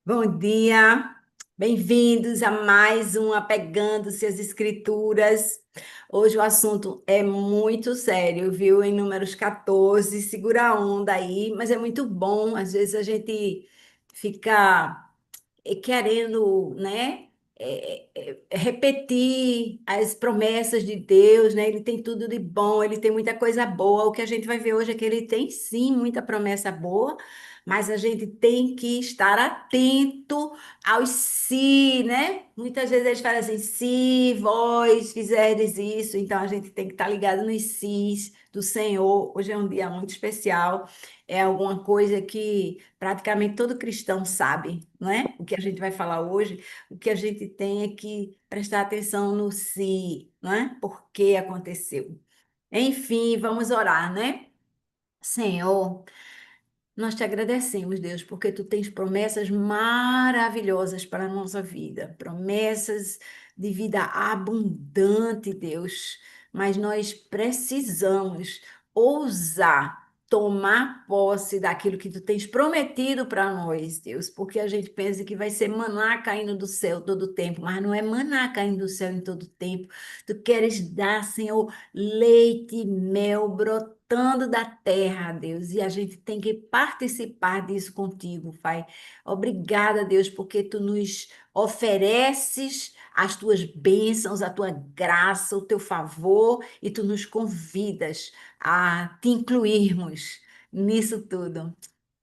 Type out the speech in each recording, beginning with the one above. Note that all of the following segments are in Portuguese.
Bom dia, bem-vindos a mais um Apegando-se às Escrituras. Hoje o assunto é muito sério, viu? Em Números 14, segura a onda aí, mas é muito bom. Às vezes a gente fica querendo, né, repetir as promessas de Deus, né? Ele tem tudo de bom, ele tem muita coisa boa. O que a gente vai ver hoje é que ele tem sim muita promessa boa, mas a gente tem que estar atento aos se, né? Muitas vezes eles falam assim, se vós fizerdes isso, então a gente tem que estar ligado nos sis do Senhor. Hoje é um dia muito especial, é alguma coisa que praticamente todo cristão sabe, não é? O que a gente vai falar hoje, o que a gente tem é que prestar atenção no se, não é? Por que aconteceu. Enfim, vamos orar, né? Senhor, nós te agradecemos, Deus, porque tu tens promessas maravilhosas para a nossa vida, promessas de vida abundante, Deus. Mas nós precisamos ousar tomar posse daquilo que tu tens prometido para nós, Deus, porque a gente pensa que vai ser maná caindo do céu todo o tempo, mas não é maná caindo do céu em todo o tempo. Tu queres dar, Senhor, leite e mel brotando da terra, Deus, e a gente tem que participar disso contigo, Pai. Obrigada, Deus, porque tu nos ofereces as tuas bênçãos, a tua graça, o teu favor, e tu nos convidas a te incluirmos nisso tudo.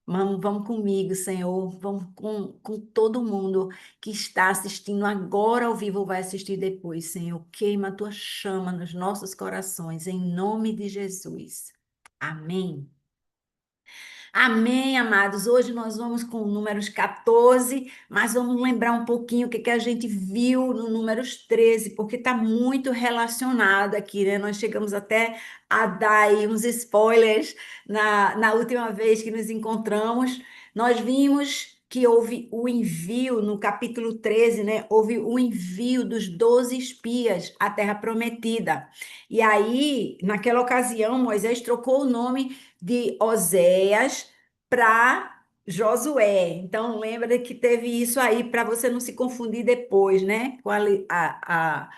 Vamos comigo, Senhor. Vamos com todo mundo que está assistindo agora ao vivo ou vai assistir depois, Senhor. Queima a tua chama nos nossos corações, em nome de Jesus. Amém. Amém, amados. Hoje nós vamos com o Números 14, mas vamos lembrar um pouquinho o que a gente viu no Números 13, porque está muito relacionado aqui, né? Nós chegamos até a dar aí uns spoilers na última vez que nos encontramos. Nós vimos que houve o envio, no capítulo 13, né? Houve o envio dos 12 espias à Terra Prometida. E aí, naquela ocasião, Moisés trocou o nome de Oséias para Josué. Então, lembra que teve isso aí para você não se confundir depois, né? Com a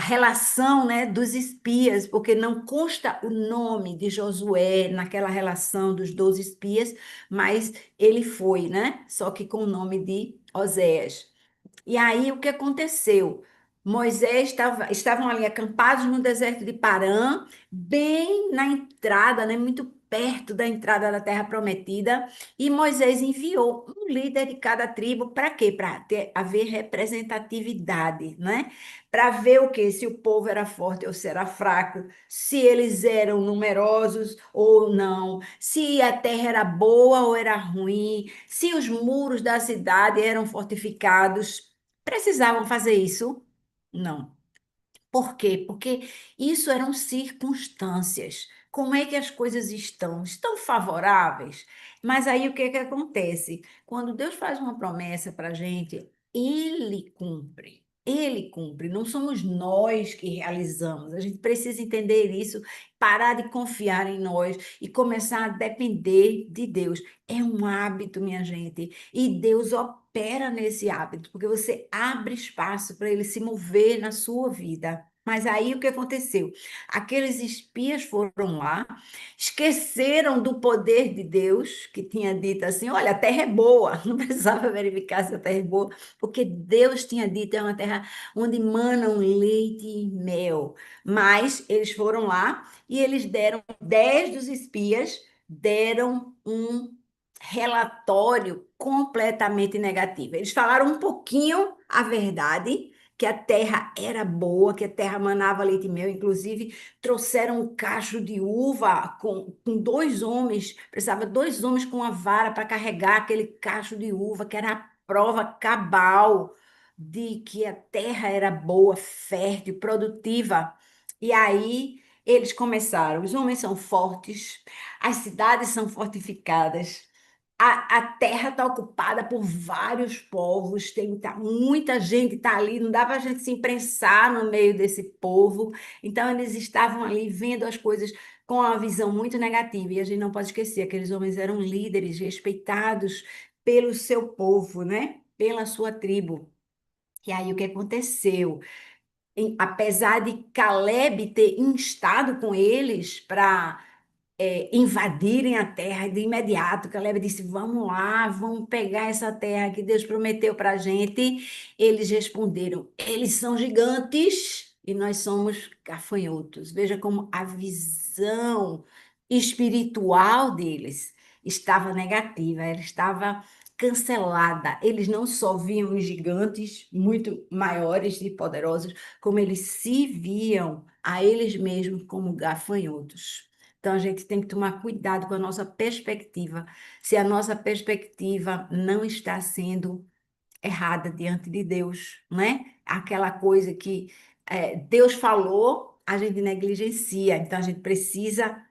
relação, né, dos espias, porque não consta o nome de Josué naquela relação dos 12 espias, mas ele foi, né? Só que com o nome de Oséias. E aí o que aconteceu? Estavam ali acampados no deserto de Parã, bem na entrada, né, muito perto da entrada da Terra Prometida, e Moisés enviou um líder de cada tribo para quê? Para haver representatividade, né? Para ver o quê? Se o povo era forte ou se era fraco, se eles eram numerosos ou não, se a terra era boa ou era ruim, se os muros da cidade eram fortificados. Precisavam fazer isso? Não. Por quê? Porque isso eram circunstâncias. Como é que as coisas estão? Estão favoráveis? Mas aí o que é que acontece? Quando Deus faz uma promessa para a gente, Ele cumpre. Ele cumpre, não somos nós que realizamos. A gente precisa entender isso, parar de confiar em nós e começar a depender de Deus. É um hábito, minha gente, e Deus opera nesse hábito, porque você abre espaço para ele se mover na sua vida. Mas aí o que aconteceu? Aqueles espias foram lá, esqueceram do poder de Deus, que tinha dito assim: olha, a terra é boa, não precisava verificar se a terra é boa, porque Deus tinha dito: é uma terra onde manam leite e mel. Mas eles foram lá e eles deram, 10 dos espias deram um relatório completamente negativo. Eles falaram um pouquinho a verdade, que a terra era boa, que a terra manava leite e mel, inclusive trouxeram um cacho de uva com dois homens, precisava dois homens com uma vara para carregar aquele cacho de uva, que era a prova cabal de que a terra era boa, fértil, produtiva. E aí eles começaram, os homens são fortes, as cidades são fortificadas, a terra está ocupada por vários povos, muita gente está ali, não dá para a gente se imprensar no meio desse povo. Então, eles estavam ali vendo as coisas com uma visão muito negativa. E a gente não pode esquecer, aqueles homens eram líderes respeitados pelo seu povo, né? Pela sua tribo. E aí o que aconteceu? Apesar de Caleb ter instado com eles para invadirem a terra de imediato, Caleb disse: Vamos lá, vamos pegar essa terra que Deus prometeu para a gente. Eles responderam: Eles são gigantes e nós somos gafanhotos. Veja como a visão espiritual deles estava negativa, ela estava cancelada. Eles não só viam os gigantes muito maiores e poderosos, como eles se viam a eles mesmos como gafanhotos. Então, a gente tem que tomar cuidado com a nossa perspectiva. Se a nossa perspectiva não está sendo errada diante de Deus, né? Aquela coisa que Deus falou, a gente negligencia. Então, a gente precisa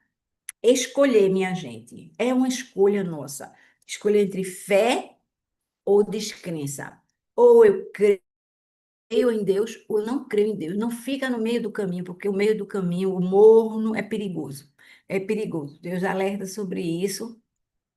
escolher, minha gente. É uma escolha nossa. Escolher entre fé ou descrença. Ou eu creio em Deus ou não creio em Deus. Não fica no meio do caminho, porque o meio do caminho, o morno, é perigoso. É perigoso. Deus alerta sobre isso.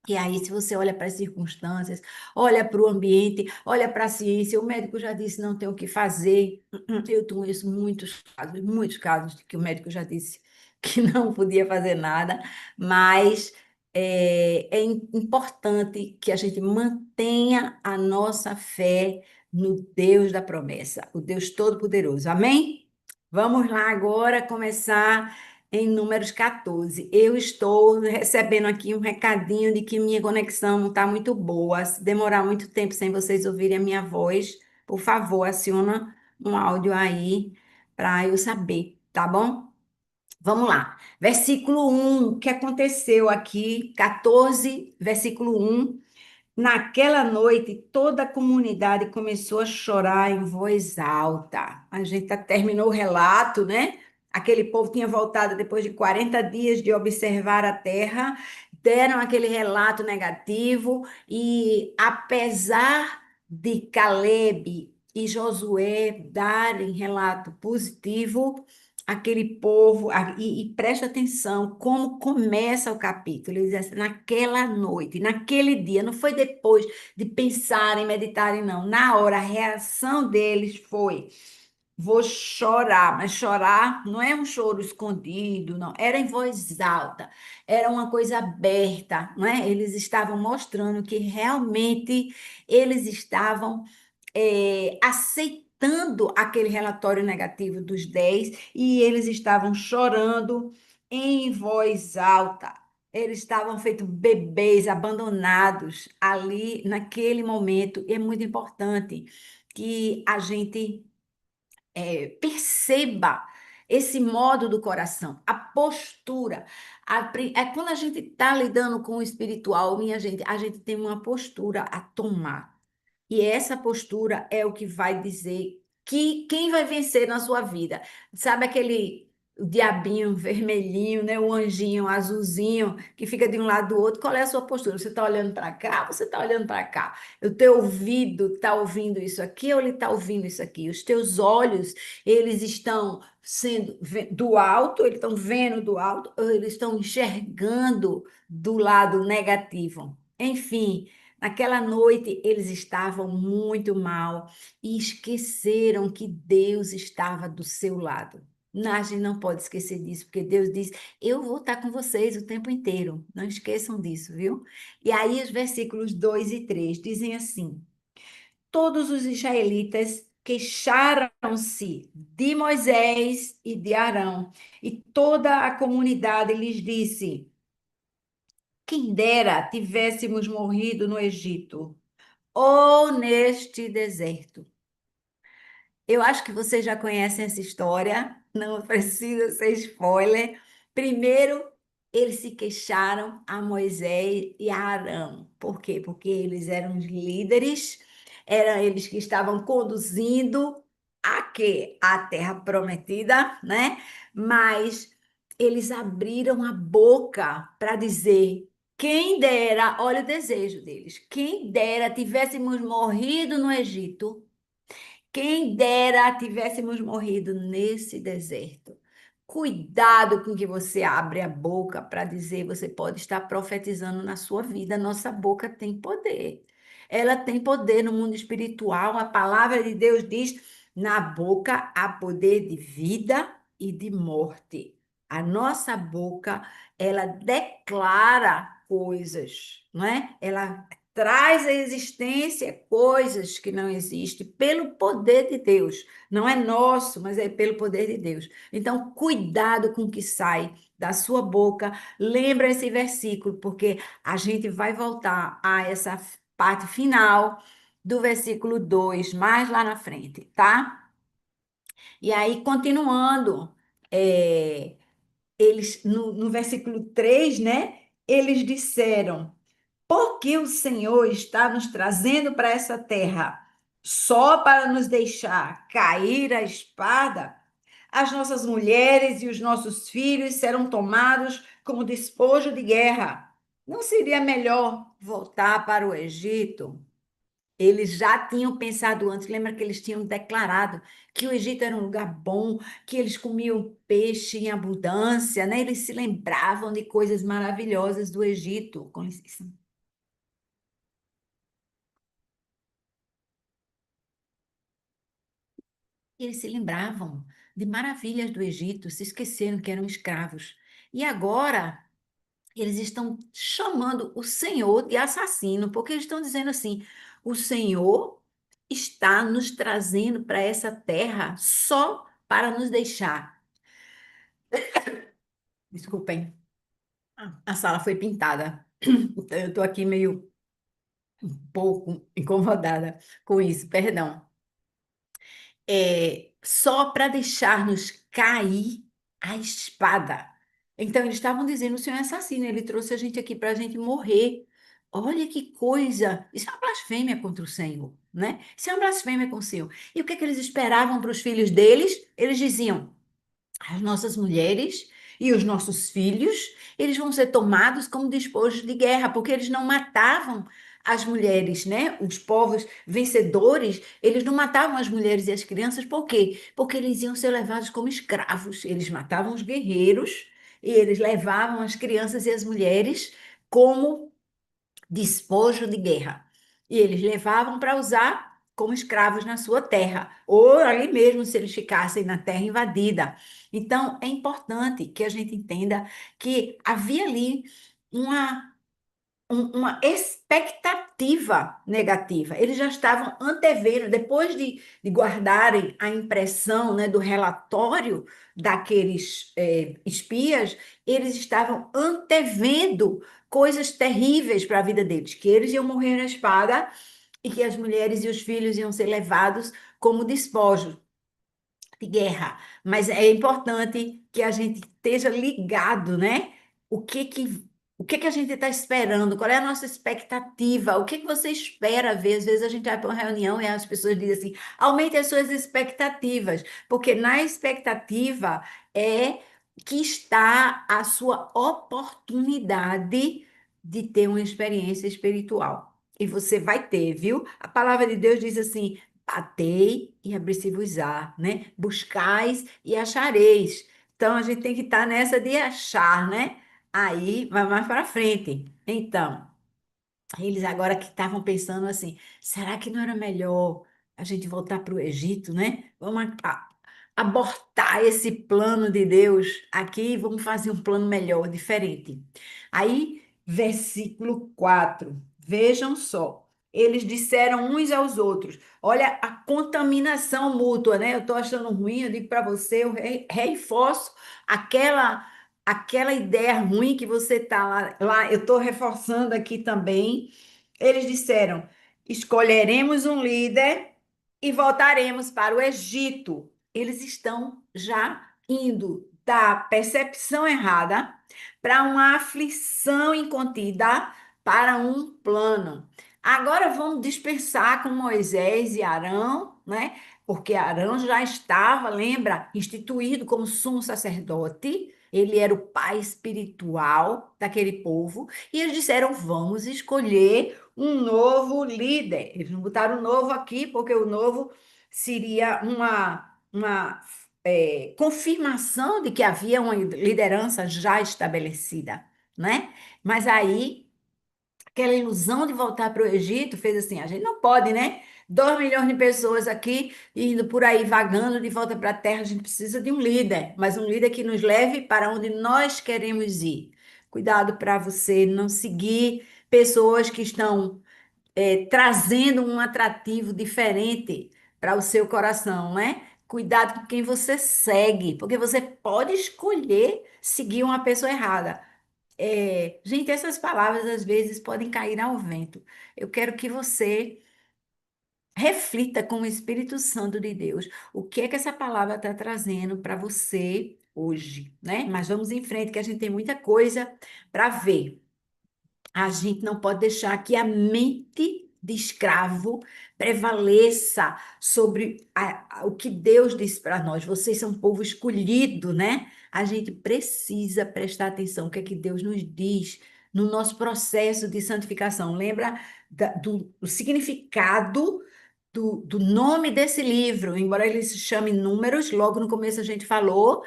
E aí, se você olha para as circunstâncias, olha para o ambiente, olha para a ciência, o médico já disse não tem o que fazer. Eu conheço muitos casos de que o médico já disse que não podia fazer nada, mas é importante que a gente mantenha a nossa fé no Deus da promessa, o Deus Todo-Poderoso. Amém? Vamos lá agora começar em Números 14. Eu estou recebendo aqui um recadinho de que minha conexão não está muito boa. Se demorar muito tempo sem vocês ouvirem a minha voz, por favor, aciona um áudio aí para eu saber, tá bom? Vamos lá. Versículo 1, o que aconteceu aqui? 14, versículo 1. Naquela noite, toda a comunidade começou a chorar em voz alta. A gente terminou o relato, né? Aquele povo tinha voltado depois de 40 dias de observar a terra, deram aquele relato negativo, e apesar de Caleb e Josué darem relato positivo, aquele povo, e presta atenção como começa o capítulo. Ele diz assim, naquela noite, naquele dia, não foi depois de pensarem, meditarem, não. Na hora, a reação deles foi: vou chorar, mas chorar não é um choro escondido, não. Era em voz alta, era uma coisa aberta, não é? Eles estavam mostrando que realmente eles estavam aceitando aquele relatório negativo dos 10 e eles estavam chorando em voz alta. Eles estavam feitos bebês abandonados ali naquele momento. E é muito importante que a gente perceba esse modo do coração, a postura. É quando a gente está lidando com o espiritual, minha gente, a gente tem uma postura a tomar. E essa postura é o que vai dizer que quem vai vencer na sua vida. Sabe aquele o diabinho vermelhinho, né? O anjinho azulzinho que fica de um lado do outro. Qual é a sua postura? Você está olhando para cá? Você está olhando para cá? O teu ouvido está ouvindo isso aqui ou ele está ouvindo isso aqui? Os teus olhos, eles estão sendo do alto, eles estão vendo do alto, ou eles estão enxergando do lado negativo? Enfim. Naquela noite eles estavam muito mal e esqueceram que Deus estava do seu lado. Não, a gente não pode esquecer disso, porque Deus diz: Eu vou estar com vocês o tempo inteiro. Não esqueçam disso, viu? E aí, os versículos 2 e 3 dizem assim: Todos os israelitas queixaram-se de Moisés e de Arão, e toda a comunidade lhes disse: Quem dera tivéssemos morrido no Egito ou neste deserto. Eu acho que vocês já conhecem essa história, não precisa ser spoiler. Primeiro, eles se queixaram a Moisés e a Arão. Por quê? Porque eles eram os líderes, eram eles que estavam conduzindo a quê? A terra prometida, né? Mas eles abriram a boca para dizer: quem dera, olha o desejo deles, quem dera tivéssemos morrido no Egito. Quem dera tivéssemos morrido nesse deserto. Cuidado com que você abre a boca para dizer, você pode estar profetizando na sua vida. Nossa boca tem poder. ela tem poder no mundo espiritual. A palavra de Deus diz: na boca há poder de vida e de morte. A nossa boca, ela declara coisas, não é? Ela traz à existência coisas que não existem pelo poder de Deus. Não é nosso, mas é pelo poder de Deus. Então, cuidado com o que sai da sua boca. Lembra esse versículo, porque a gente vai voltar a essa parte final do versículo 2 mais lá na frente, tá? E aí, continuando, é, eles no versículo 3, né? Eles disseram: porque o Senhor está nos trazendo para essa terra só para nos deixar cair a espada? As nossas mulheres e os nossos filhos serão tomados como despojo de guerra. Não seria melhor voltar para o Egito? Eles já tinham pensado antes, lembra que eles tinham declarado que o Egito era um lugar bom, que eles comiam peixe em abundância, né? Eles se lembravam de coisas maravilhosas do Egito. Com licença. E eles se lembravam de maravilhas do Egito, se esqueceram que eram escravos. E agora eles estão chamando o Senhor de assassino, porque eles estão dizendo assim: o Senhor está nos trazendo para essa terra só para nos deixar. Desculpem, a sala foi pintada. Então eu estou aqui meio um pouco incomodada com isso, perdão. Só para deixar-nos cair a espada. Então, eles estavam dizendo: o Senhor é assassino, ele trouxe a gente aqui para a gente morrer. Olha que coisa! Isso é uma blasfêmia contra o Senhor, né? Isso é uma blasfêmia com o Senhor. E o que é que eles esperavam para os filhos deles? Eles diziam: as nossas mulheres e os nossos filhos, eles vão ser tomados como despojos de guerra, porque eles não matavam as mulheres, né? Os povos vencedores, eles não matavam as mulheres e as crianças, por quê? Porque eles iam ser levados como escravos. Eles matavam os guerreiros e eles levavam as crianças e as mulheres como despojo de guerra. E eles levavam para usar como escravos na sua terra, ou ali mesmo se eles ficassem na terra invadida. Então, é importante que a gente entenda que havia ali uma uma expectativa negativa. Eles já estavam antevendo, depois de guardarem a impressão, né, do relatório daqueles espias, eles estavam antevendo coisas terríveis para a vida deles, que eles iam morrer na espada e que as mulheres e os filhos iam ser levados como despojos de guerra, mas é importante que a gente esteja ligado, né? O que que a gente está esperando? Qual é a nossa expectativa? O que que você espera ver? Às vezes a gente vai para uma reunião e as pessoas dizem assim: aumente as suas expectativas, porque na expectativa é que está a sua oportunidade de ter uma experiência espiritual. E você vai ter, viu? A palavra de Deus diz assim: batei e abri-se-vos-á, né? Buscais e achareis. Então a gente tem que estar nessa de achar, né? Aí vai mais para frente. Então, eles agora que estavam pensando assim, será que não era melhor a gente voltar para o Egito, né? Vamos abortar esse plano de Deus aqui e vamos fazer um plano melhor, diferente. Aí, versículo 4. Vejam só. Eles disseram uns aos outros: olha a contaminação mútua, né? Eu estou achando ruim, eu digo para você, eu reforço aquela ideia ruim que você está lá, eu estou reforçando aqui também. Eles disseram: escolheremos um líder e voltaremos para o Egito. Eles estão já indo da percepção errada para uma aflição incontida para um plano. Agora vamos dispensar com Moisés e Arão, né? Porque Arão já estava, lembra, instituído como sumo sacerdote. Ele era o pai espiritual daquele povo. E eles disseram: vamos escolher um novo líder. Eles não botaram novo aqui, porque o novo seria uma confirmação de que havia uma liderança já estabelecida, né? Mas aí aquela ilusão de voltar para o Egito, fez assim, a gente não pode, né? 2 milhões de pessoas aqui indo por aí vagando de volta para a terra, a gente precisa de um líder, mas um líder que nos leve para onde nós queremos ir. Cuidado para você não seguir pessoas que estão trazendo um atrativo diferente para o seu coração, né? Cuidado com quem você segue, porque você pode escolher seguir uma pessoa errada. Gente, essas palavras às vezes podem cair ao vento. Eu quero que você reflita com o Espírito Santo de Deus o que é que essa palavra está trazendo para você hoje, né? Mas vamos em frente, que a gente tem muita coisa para ver. A gente não pode deixar que a mente de escravo prevaleça sobre o que Deus disse para nós. Vocês são um povo escolhido, né? A gente precisa prestar atenção no que é que Deus nos diz no nosso processo de santificação. Lembra do significado do nome desse livro, embora ele se chame Números, logo no começo a gente falou,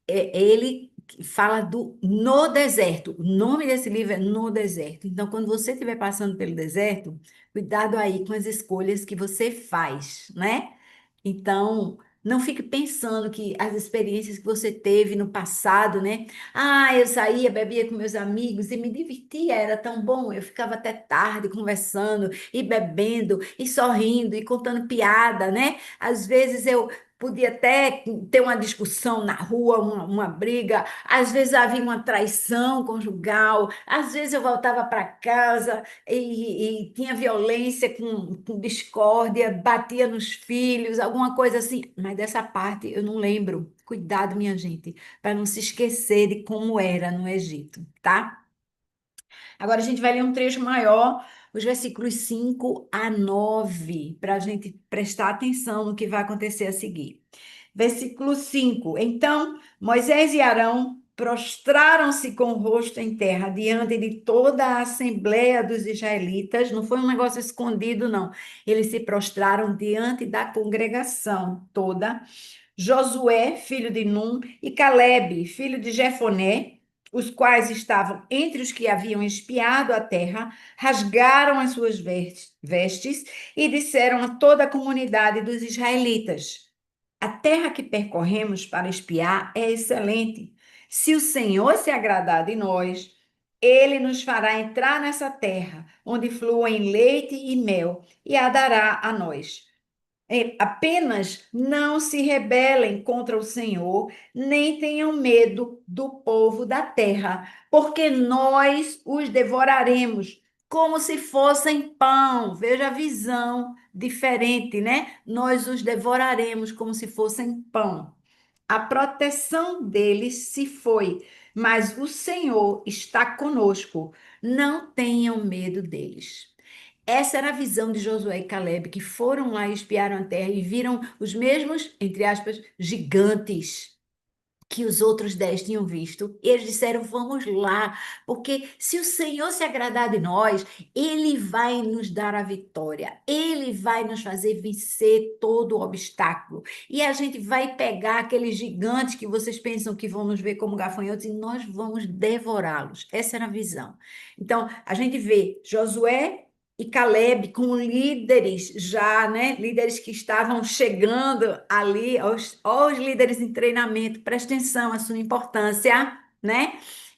ele fala do no deserto. O nome desse livro é No Deserto. Então, quando você estiver passando pelo deserto, cuidado aí com as escolhas que você faz, né? Então, não fique pensando que as experiências que você teve no passado, né? Ah, eu saía, bebia com meus amigos e me divertia, era tão bom. Eu ficava até tarde conversando e bebendo e sorrindo e contando piada, né? Às vezes eu podia até ter uma discussão na rua, uma briga, às vezes havia uma traição conjugal, às vezes eu voltava para casa e tinha violência com discórdia, batia nos filhos, alguma coisa assim, mas dessa parte eu não lembro. Cuidado, minha gente, para não se esquecer de como era no Egito, tá? Agora a gente vai ler um trecho maior, os versículos 5 a 9, para a gente prestar atenção no que vai acontecer a seguir. Versículo 5. Então Moisés e Arão prostraram-se com o rosto em terra diante de toda a assembleia dos israelitas. Não foi um negócio escondido, não. Eles se prostraram diante da congregação toda. Josué, filho de Num, e Calebe, filho de Jefoné, os quais estavam entre os que haviam espiado a terra, rasgaram as suas vestes e disseram a toda a comunidade dos israelitas: a terra que percorremos para espiar é excelente. Se o Senhor se agradar de nós, ele nos fará entrar nessa terra, onde fluem leite e mel, e a dará a nós. Apenas não se rebelem contra o Senhor, nem tenham medo do povo da terra, porque nós os devoraremos como se fossem pão. Veja a visão diferente, né? Nós os devoraremos como se fossem pão. A proteção deles se foi, mas o Senhor está conosco. Não tenham medo deles. Essa era a visão de Josué e Caleb, que foram lá e espiaram a terra e viram os mesmos, entre aspas, gigantes que os outros 10 tinham visto. E eles disseram: vamos lá, porque se o Senhor se agradar de nós, Ele vai nos dar a vitória, Ele vai nos fazer vencer todo o obstáculo. E a gente vai pegar aqueles gigantes que vocês pensam que vão nos ver como gafanhotos e nós vamos devorá-los. Essa era a visão. Então, a gente vê Josué e Caleb como líderes já, né? Líderes que estavam chegando ali, aos líderes em treinamento, presta atenção à sua importância, né?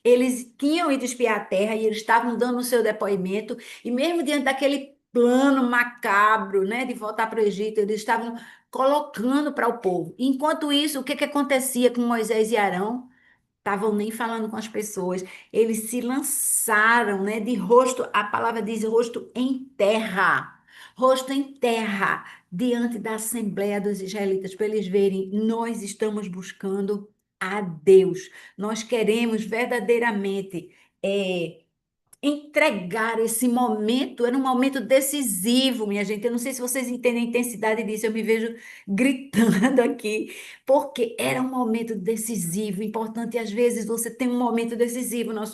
Eles tinham ido espiar a terra e eles estavam dando o seu depoimento, e mesmo diante daquele plano macabro, né, de voltar para o Egito, eles estavam colocando para o povo. Enquanto isso, o que que acontecia com Moisés e Arão? Estavam nem falando com as pessoas, eles se lançaram, né, de rosto, a palavra diz rosto em terra, diante da Assembleia dos Israelitas, para eles verem, nós estamos buscando a Deus, nós queremos verdadeiramente entregar esse momento, era um momento decisivo, minha gente. Eu não sei se vocês entendem a intensidade disso, eu me vejo gritando aqui, porque era um momento decisivo, importante. E às vezes você tem um momento decisivo na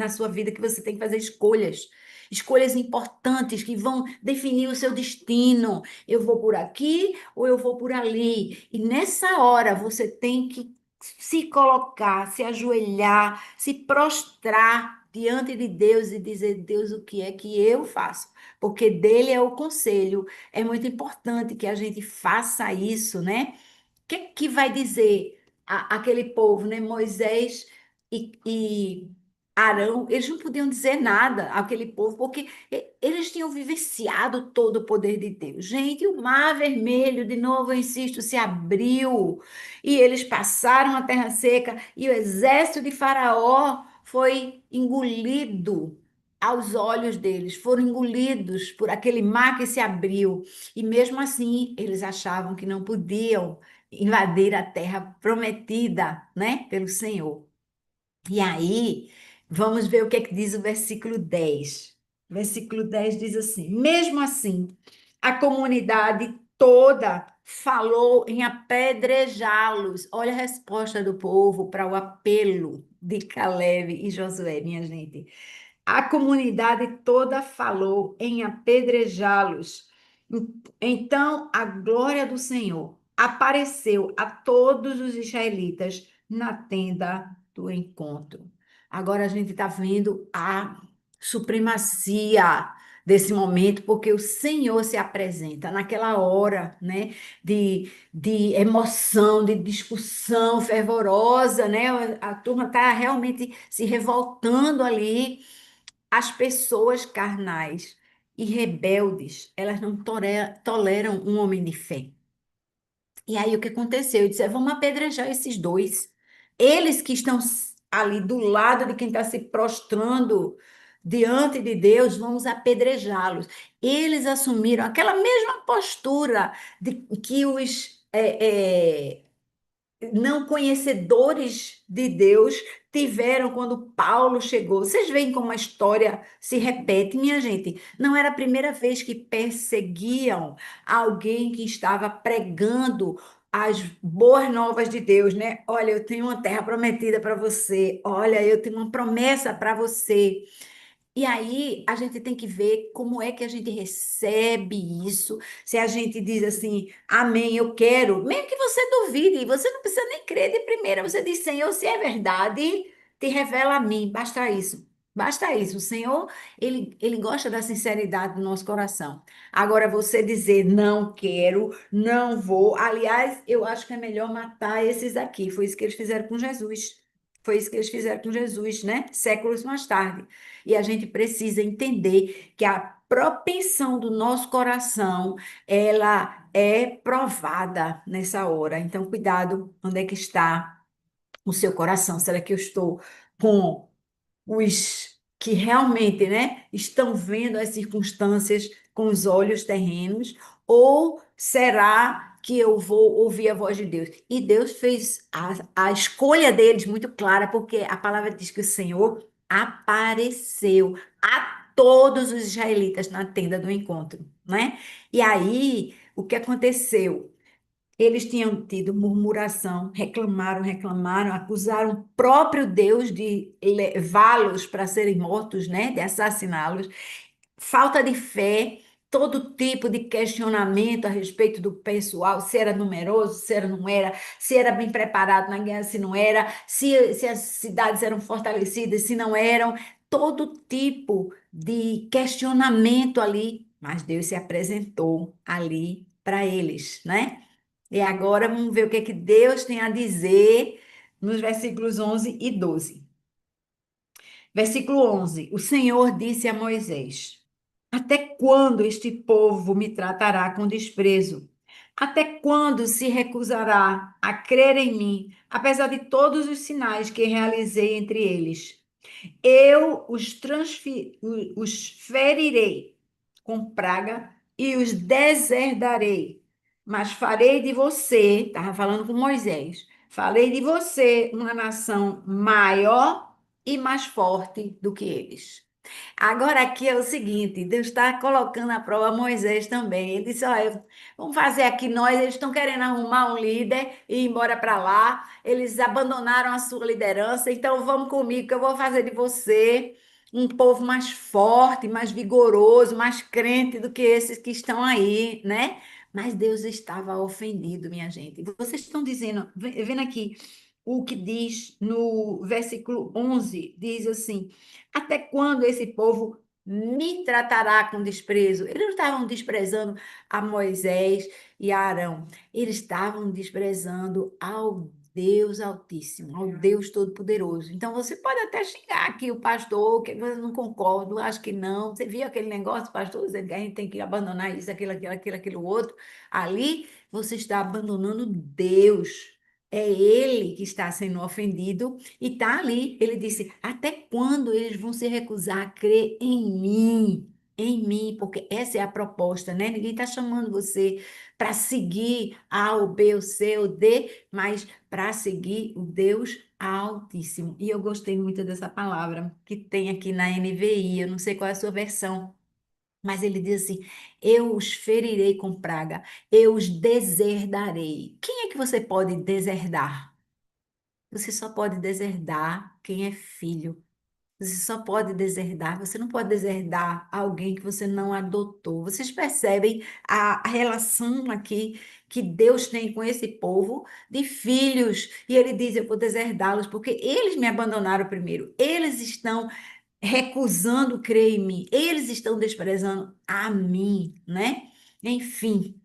sua vida que você tem que fazer escolhas. Escolhas importantes que vão definir o seu destino. Eu vou por aqui ou eu vou por ali. E nessa hora você tem que se colocar, se ajoelhar, se prostrar diante de Deus e dizer: Deus, o que é que eu faço? Porque dele é o conselho. É muito importante que a gente faça isso, né? O que vai dizer aquele povo, né? Moisés e Arão, eles não podiam dizer nada àquele povo, porque eles tinham vivenciado todo o poder de Deus. Gente, o Mar Vermelho, de novo, eu insisto, se abriu e eles passaram a terra seca e o exército de Faraó foi engolido aos olhos deles, foram engolidos por aquele mar que se abriu. E mesmo assim, eles achavam que não podiam invadir a terra prometida, né, pelo Senhor. E aí, vamos ver o que é que diz o versículo 10. O versículo 10 diz assim: Mesmo assim, a comunidade toda falou em apedrejá-los. Olha a resposta do povo para o apelo de Caleb e Josué, minha gente. A comunidade toda falou em apedrejá-los. Então a glória do Senhor apareceu a todos os israelitas na tenda do encontro. Agora a gente está vendo a supremacia desse momento, porque o Senhor se apresenta naquela hora, né, de emoção, de discussão fervorosa, né? A turma está realmente se revoltando ali. As pessoas carnais e rebeldes, elas não toleram um homem de fé. E aí o que aconteceu? Eu disse: vamos apedrejar esses dois. Eles que estão ali do lado de quem está se prostrando diante de Deus, vamos apedrejá-los. Eles assumiram aquela mesma postura de que os não conhecedores de Deus tiveram quando Paulo chegou. Vocês veem como a história se repete, minha gente. Não era a primeira vez que perseguiam alguém que estava pregando as boas novas de Deus, né? Olha, eu tenho uma terra prometida para você. Olha, eu tenho uma promessa para você. E aí a gente tem que ver como é que a gente recebe isso. Se a gente diz assim, amém, eu quero, mesmo que você duvide, você não precisa nem crer de primeira. Você diz: Senhor, se é verdade, te revela a mim. Basta isso. Basta isso. O Senhor, ele gosta da sinceridade do nosso coração. Agora, você dizer não quero, não vou. Aliás, eu acho que é melhor matar esses aqui. Foi isso que eles fizeram com Jesus. Foi isso que eles fizeram com Jesus, né? Séculos mais tarde. E a gente precisa entender que a propensão do nosso coração, ela é provada nessa hora. Então, cuidado, onde é que está o seu coração? Será que eu estou com os que realmente, né, estão vendo as circunstâncias com os olhos terrenos, ou será que eu vou ouvir a voz de Deus? E Deus fez a escolha deles muito clara, porque a palavra diz que o Senhor apareceu a todos os israelitas na tenda do encontro, né? E aí, o que aconteceu? Eles tinham tido murmuração, reclamaram, reclamaram, acusaram o próprio Deus de levá-los para serem mortos, né? De assassiná-los. Falta de fé, todo tipo de questionamento a respeito do pessoal, se era numeroso, se era, não era, se era bem preparado na guerra, se não era, se as cidades eram fortalecidas, se não eram, todo tipo de questionamento ali. Mas Deus se apresentou ali para eles, né? E agora vamos ver o que é que Deus tem a dizer nos versículos 11 e 12. Versículo 11: O Senhor disse a Moisés: Até quando este povo me tratará com desprezo? Até quando se recusará a crer em mim, apesar de todos os sinais que realizei entre eles? Eu os ferirei com praga e os deserdarei. Mas farei de você, estava falando com Moisés, farei de você uma nação maior e mais forte do que eles. Agora aqui é o seguinte, Deus está colocando à prova Moisés também. Ele disse: olha, vamos fazer aqui nós, eles estão querendo arrumar um líder e ir embora para lá. Eles abandonaram a sua liderança, então vamos comigo que eu vou fazer de você um povo mais forte, mais vigoroso, mais crente do que esses que estão aí, né? Mas Deus estava ofendido, minha gente. Vocês estão dizendo, vendo aqui, o que diz no versículo 11, diz assim: Até quando esse povo me tratará com desprezo? Eles não estavam desprezando a Moisés e a Arão, eles estavam desprezando ao Deus Altíssimo, ao Deus Todo-Poderoso. Então você pode até xingar aqui o pastor, que eu não concordo, acho que não. Você viu aquele negócio, pastor, dizendo que a gente tem que abandonar isso, aquilo outro. Ali você está abandonando Deus. É ele que está sendo ofendido e está ali. Ele disse: Até quando eles vão se recusar a crer em mim? Em mim, porque essa é a proposta, né? Ninguém está chamando você para seguir A, ou B, ou C, ou D, mas para seguir o Deus Altíssimo. E eu gostei muito dessa palavra que tem aqui na NVI. Eu não sei qual é a sua versão, mas ele diz assim: Eu os ferirei com praga, eu os deserdarei. Quem é que você pode deserdar? Você só pode deserdar quem é filho. Você só pode deserdar, você não pode deserdar alguém que você não adotou. Vocês percebem a relação aqui que Deus tem com esse povo de filhos. E ele diz: Eu vou deserdá-los, porque eles me abandonaram primeiro. Eles estão recusando crer em mim. Eles estão desprezando a mim, né? Enfim,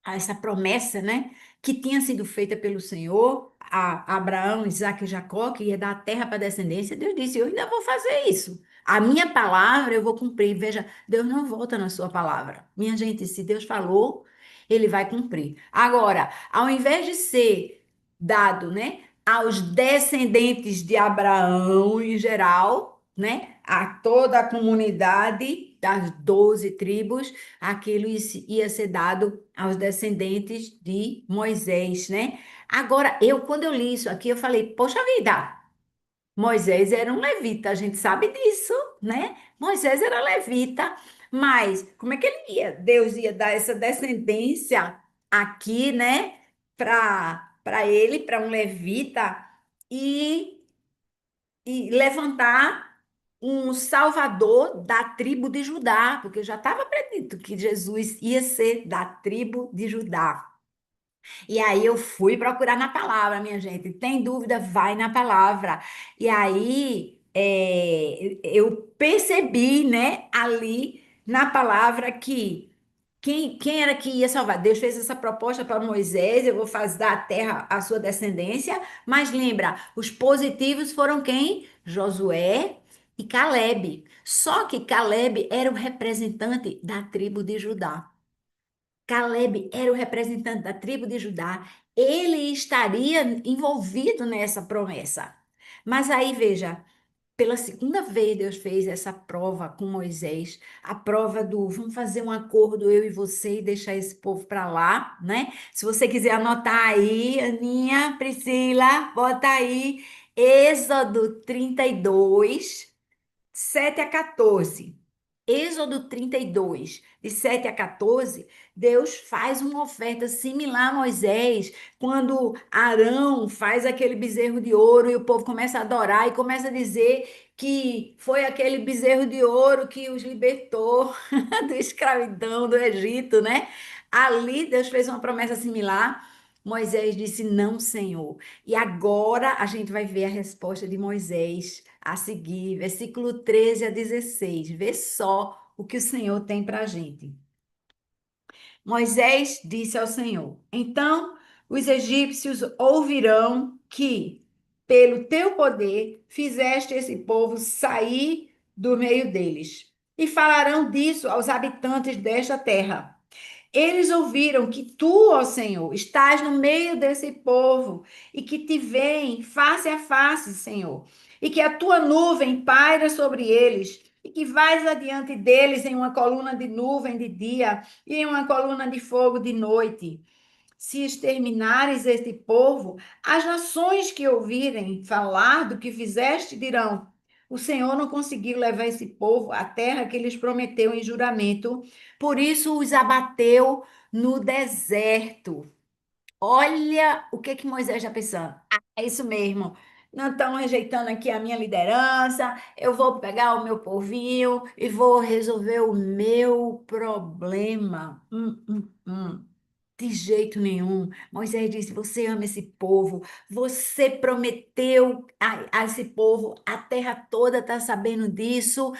a essa promessa, né, que tinha sido feita pelo Senhor a Abraão, Isaque e Jacó, que ia dar a terra para a descendência. Deus disse: Eu ainda vou fazer isso. A minha palavra eu vou cumprir. Veja, Deus não volta na sua palavra. Minha gente, se Deus falou, ele vai cumprir. Agora, ao invés de ser dado, né, aos descendentes de Abraão em geral, né, a toda a comunidade das 12 tribos, aquilo ia ser dado aos descendentes de Moisés, né? Agora, quando eu li isso aqui, eu falei: Poxa vida, Moisés era um levita, a gente sabe disso, né? Moisés era levita, mas como é que ele ia? Deus ia dar essa descendência aqui, né? Para ele, para um levita, e, e levantar um salvador da tribo de Judá, porque já estava predito que Jesus ia ser da tribo de Judá. E aí eu fui procurar na palavra, minha gente. Tem dúvida? Vai na palavra. E aí eu percebi, né, ali na palavra que quem era que ia salvar? Deus fez essa proposta para Moisés: Eu vou fazer da terra a sua descendência. Mas lembra, os positivos foram quem? Josué e Caleb. Só que Caleb era o representante da tribo de Judá. Caleb era o representante da tribo de Judá, ele estaria envolvido nessa promessa. Mas aí veja, pela segunda vez Deus fez essa prova com Moisés, a prova do vamos fazer um acordo eu e você e deixar esse povo para lá, né? Se você quiser anotar aí, Aninha, Priscila, bota aí Êxodo 32, 7 a 14. Êxodo 32, de 7 a 14, Deus faz uma oferta similar a Moisés, quando Arão faz aquele bezerro de ouro e o povo começa a adorar e começa a dizer que foi aquele bezerro de ouro que os libertou da escravidão do Egito, né? Ali Deus fez uma promessa similar. Moisés disse: Não, Senhor. E agora a gente vai ver a resposta de Moisés a seguir, versículo 13 a 16. Vê só o que o Senhor tem para a gente. Moisés disse ao Senhor: Então os egípcios ouvirão que, pelo teu poder, fizeste esse povo sair do meio deles, e falarão disso aos habitantes desta terra. Eles ouviram que tu, ó Senhor, estás no meio desse povo e que te veem face a face, Senhor, e que a tua nuvem paira sobre eles e que vais adiante deles em uma coluna de nuvem de dia e em uma coluna de fogo de noite. Se exterminares este povo, as nações que ouvirem falar do que fizeste dirão: O Senhor não conseguiu levar esse povo à terra que lhes prometeu em juramento, por isso os abateu no deserto. Olha o que Moisés está pensando. É isso mesmo. Não estão rejeitando aqui a minha liderança. Eu vou pegar o meu povinho e vou resolver o meu problema. De jeito nenhum. Moisés disse: Você ama esse povo, você prometeu a esse povo, a terra toda está sabendo disso.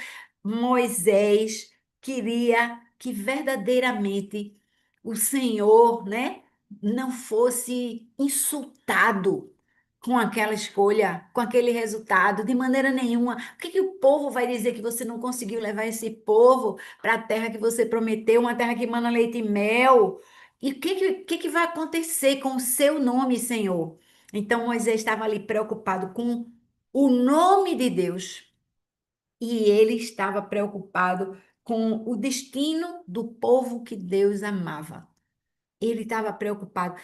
Moisés queria que verdadeiramente o Senhor, né, não fosse insultado com aquela escolha, com aquele resultado, de maneira nenhuma. O que que o povo vai dizer que você não conseguiu levar esse povo para a terra que você prometeu, uma terra que mana leite e mel? E o que que vai acontecer com o seu nome, Senhor? Então Moisés estava ali preocupado com o nome de Deus e ele estava preocupado com o destino do povo que Deus amava. Ele estava preocupado.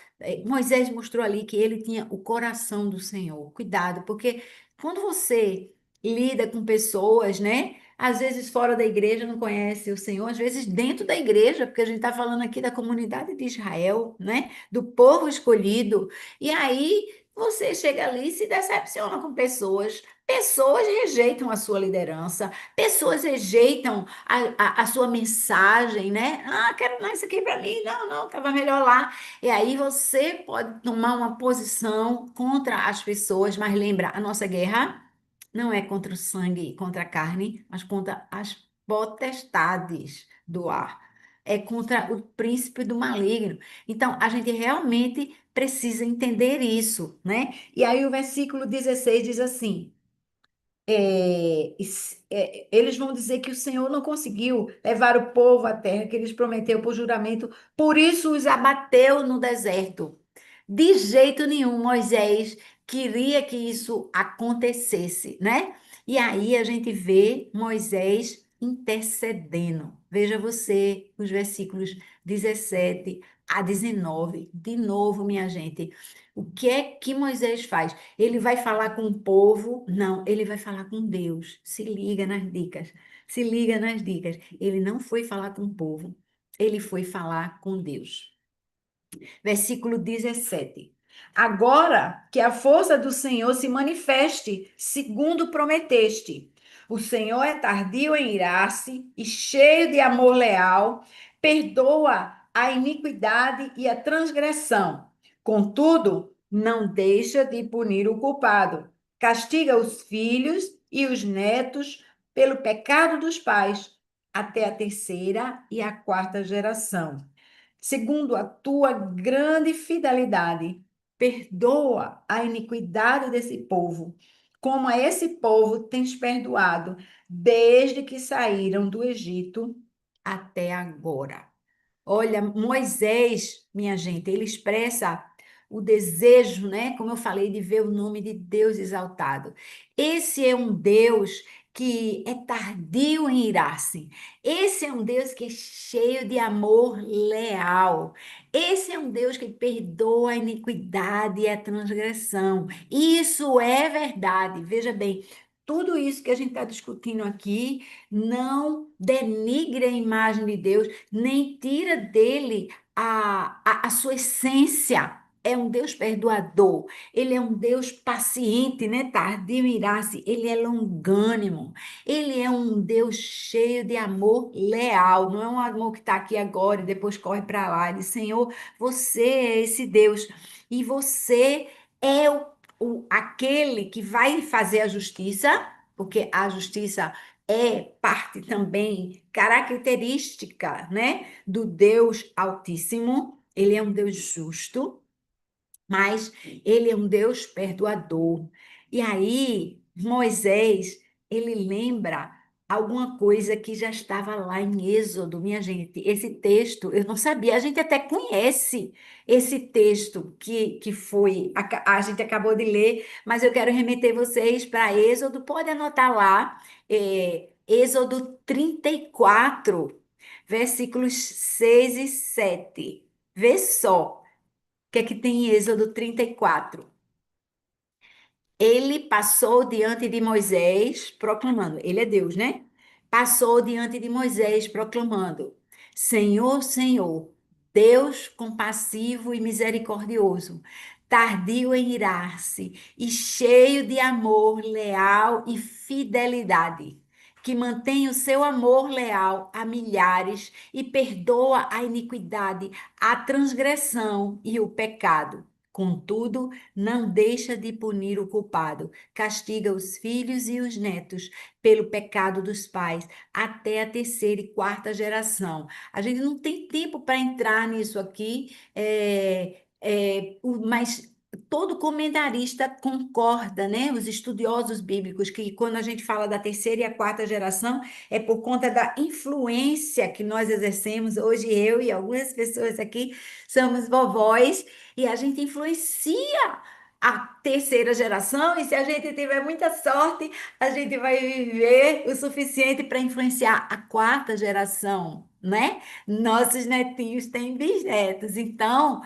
Moisés mostrou ali que ele tinha o coração do Senhor. Cuidado, porque quando você lida com pessoas, né? Às vezes fora da igreja não conhece o Senhor, às vezes dentro da igreja, porque a gente está falando aqui da comunidade de Israel, né? Do povo escolhido. E aí você chega ali e se decepciona com pessoas. Pessoas rejeitam a sua liderança, pessoas rejeitam a sua mensagem, né? Ah, quero mais isso aqui para mim. Não, não, estava melhor lá. E aí você pode tomar uma posição contra as pessoas, mas lembra, a nossa guerra não é contra o sangue e contra a carne, mas contra as potestades do ar. É contra o príncipe do maligno. Então, a gente realmente precisa entender isso, né? E aí o versículo 16 diz assim: eles vão dizer que o Senhor não conseguiu levar o povo à terra que eles prometeu por juramento, por isso os abateu no deserto. De jeito nenhum, Moisés queria que isso acontecesse, né? E aí a gente vê Moisés intercedendo. Veja você os versículos 17 a 19. De novo, minha gente, o que é que Moisés faz? Ele vai falar com o povo? Não, ele vai falar com Deus. Se liga nas dicas. Se liga nas dicas. Ele não foi falar com o povo, ele foi falar com Deus. Versículo 17. Agora que a força do Senhor se manifeste, segundo prometeste. O Senhor é tardio em irar-se e cheio de amor leal, perdoa a iniquidade e a transgressão. Contudo, não deixa de punir o culpado. Castiga os filhos e os netos pelo pecado dos pais, até a terceira e a quarta geração. Segundo a tua grande fidelidade, perdoa a iniquidade desse povo, como a esse povo tens perdoado, desde que saíram do Egito até agora. Olha, Moisés, minha gente, ele expressa o desejo, né? Como eu falei, de ver o nome de Deus exaltado. Esse é um Deus que é tardio em irar-se. Esse é um Deus que é cheio de amor leal. Esse é um Deus que perdoa a iniquidade e a transgressão. Isso é verdade. Veja bem, tudo isso que a gente está discutindo aqui não denigre a imagem de Deus, nem tira dele a sua essência. É um Deus perdoador, ele é um Deus paciente, né? Tardio em irar-se, ele é longânimo, ele é um Deus cheio de amor leal, não é um amor que está aqui agora e depois corre para lá. Ele diz: Senhor, você é esse Deus e você é aquele que vai fazer a justiça, porque a justiça é parte também característica, né, do Deus Altíssimo. Ele é um Deus justo, mas ele é um Deus perdoador. E aí, Moisés, ele lembra alguma coisa que já estava lá em Êxodo, minha gente. Esse texto, eu não sabia, a gente até conhece esse texto que foi, a gente acabou de ler, mas eu quero remeter vocês para Êxodo, pode anotar lá, Êxodo 34, versículos 6 e 7. Vê só que é que tem em Êxodo 34? Ele passou diante de Moisés proclamando, ele é Deus, né? Passou diante de Moisés proclamando: Senhor, Senhor, Deus compassivo e misericordioso, tardio em irar-se e cheio de amor, leal e fidelidade, que mantém o seu amor leal a milhares e perdoa a iniquidade, a transgressão e o pecado. Contudo, não deixa de punir o culpado, castiga os filhos e os netos pelo pecado dos pais, até a terceira e quarta geração. A gente não tem tempo para entrar nisso aqui, mas todo comentarista concorda, né? Os estudiosos bíblicos, que quando a gente fala da terceira e a quarta geração, é por conta da influência que nós exercemos. Hoje, eu e algumas pessoas aqui somos vovós e a gente influencia a terceira geração, e se a gente tiver muita sorte, a gente vai viver o suficiente para influenciar a quarta geração, né? Nossos netinhos têm bisnetos, então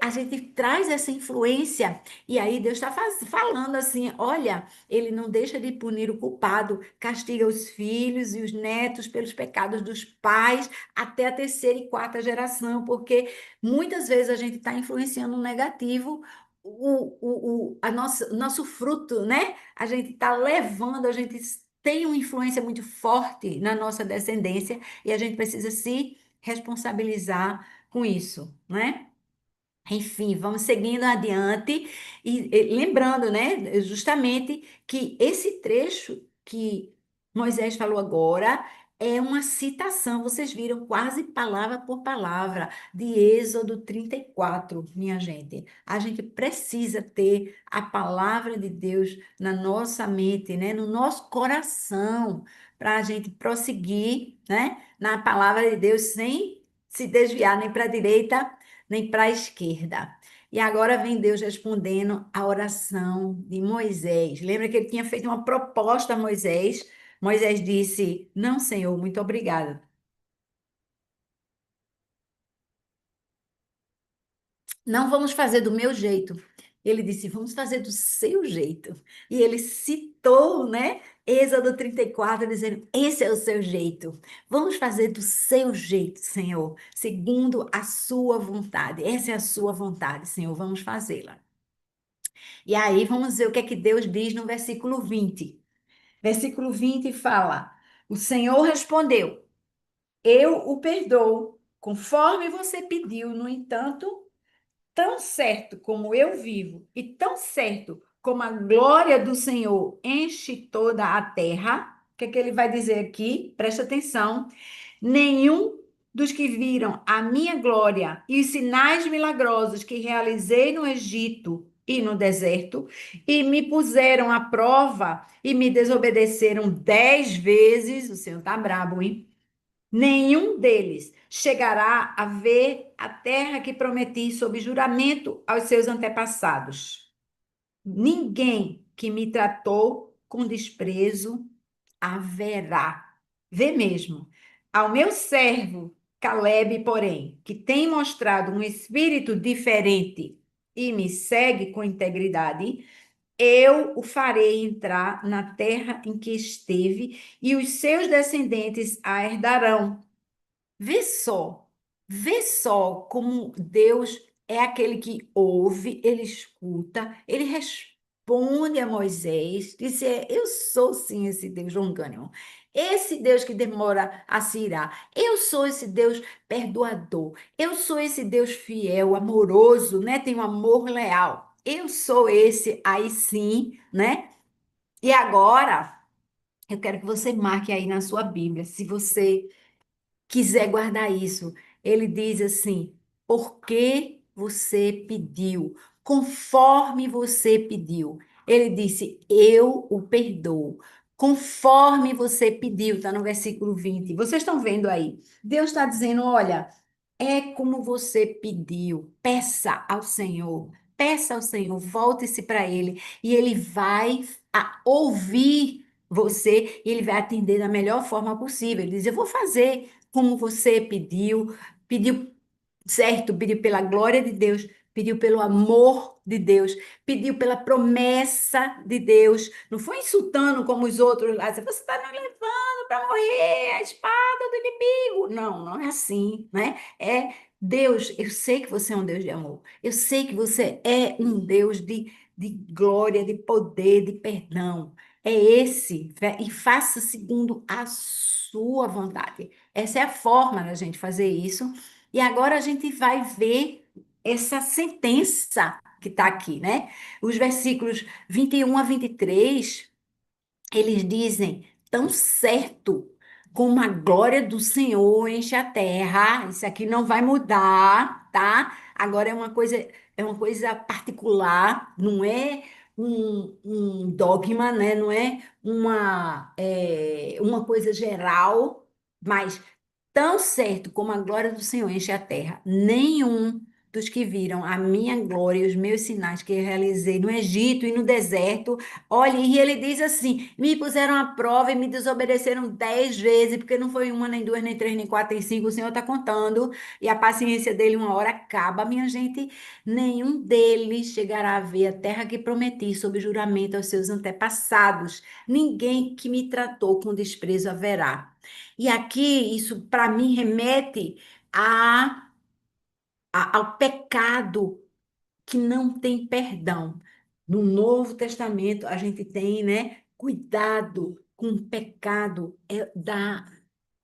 a gente traz essa influência, e aí Deus está falando assim: olha, ele não deixa de punir o culpado, castiga os filhos e os netos pelos pecados dos pais até a terceira e quarta geração, porque muitas vezes a gente está influenciando no negativo. O nosso fruto, né? A gente está levando, a gente tem uma influência muito forte na nossa descendência e a gente precisa se responsabilizar com isso, né? Enfim, vamos seguindo adiante e lembrando, né, justamente que esse trecho que Moisés falou agora é uma citação, vocês viram quase palavra por palavra de Êxodo 34, minha gente. A gente precisa ter a palavra de Deus na nossa mente, né, no nosso coração, para a gente prosseguir, né, na palavra de Deus sem se desviar nem para a direita nem para a esquerda. E agora vem Deus respondendo a oração de Moisés. Lembra que ele tinha feito uma proposta a Moisés? Moisés disse: Não, Senhor, muito obrigado. Não vamos fazer do meu jeito. Ele disse: Vamos fazer do seu jeito. E ele citou, né? Êxodo 34, dizendo: Esse é o seu jeito. Vamos fazer do seu jeito, Senhor, segundo a sua vontade. Essa é a sua vontade, Senhor. Vamos fazê-la. E aí vamos ver o que é que Deus diz no versículo 20. Versículo 20 fala: O Senhor respondeu: Eu o perdoo, conforme você pediu. No entanto, tão certo como eu vivo e tão certo como a glória do Senhor enche toda a terra. O que é que ele vai dizer aqui? Presta atenção. Nenhum dos que viram a minha glória e os sinais milagrosos que realizei no Egito e no deserto, e me puseram à prova e me desobedeceram 10 vezes, o Senhor tá brabo, hein? Nenhum deles chegará a ver a terra que prometi sob juramento aos seus antepassados. Ninguém que me tratou com desprezo haverá. Vê mesmo. Ao meu servo Caleb, porém, que tem mostrado um espírito diferente e me segue com integridade, eu o farei entrar na terra em que esteve, e os seus descendentes a herdarão. Vê só, vê só como Deus é aquele que ouve, ele escuta, ele responde a Moisés, disse: Eu sou sim esse Deus longânimo, esse Deus que demora a se irar, eu sou esse Deus perdoador, eu sou esse Deus fiel, amoroso, né? Tem um amor leal, eu sou esse aí sim, né? E agora, eu quero que você marque aí na sua Bíblia, se você quiser guardar isso, ele diz assim: porque você pediu, conforme você pediu. Ele disse: eu o perdoo. Conforme você pediu, está no versículo 20. Vocês estão vendo aí? Deus está dizendo: olha, é como você pediu. Peça ao Senhor, volte-se para Ele, e Ele vai ouvir você, e Ele vai atender da melhor forma possível. Ele diz: Eu vou fazer como você pediu, pediu certo, pediu pela glória de Deus, pediu pelo amor de Deus, pediu pela promessa de Deus. Não foi insultando como os outros lá, você está nos levando para morrer, a espada do inimigo. Não, não é assim, né? É Deus, eu sei que você é um Deus de amor, eu sei que você é um Deus de glória, de poder, de perdão. é esse, e faça segundo a sua vontade. Essa é a forma da gente fazer isso. E agora a gente vai ver essa sentença que está aqui, né? Os versículos 21 a 23, eles dizem: tão certo como a glória do Senhor enche a terra, isso aqui não vai mudar, tá? Agora é uma coisa particular, não é um dogma, né? Não é uma coisa geral, mas tão certo como a glória do Senhor enche a terra, nenhum dos que viram a minha glória e os meus sinais que eu realizei no Egito e no deserto. Olha, e ele diz assim: me puseram à prova e me desobedeceram 10 vezes, porque não foi uma, nem duas, nem três, nem quatro, nem cinco. O Senhor está contando, e a paciência dele uma hora acaba, minha gente. Nenhum deles chegará a ver a terra que prometi sob juramento aos seus antepassados. Ninguém que me tratou com desprezo haverá. E aqui, isso para mim remete a, ao pecado que não tem perdão. No Novo Testamento, a gente tem, né, cuidado com o pecado da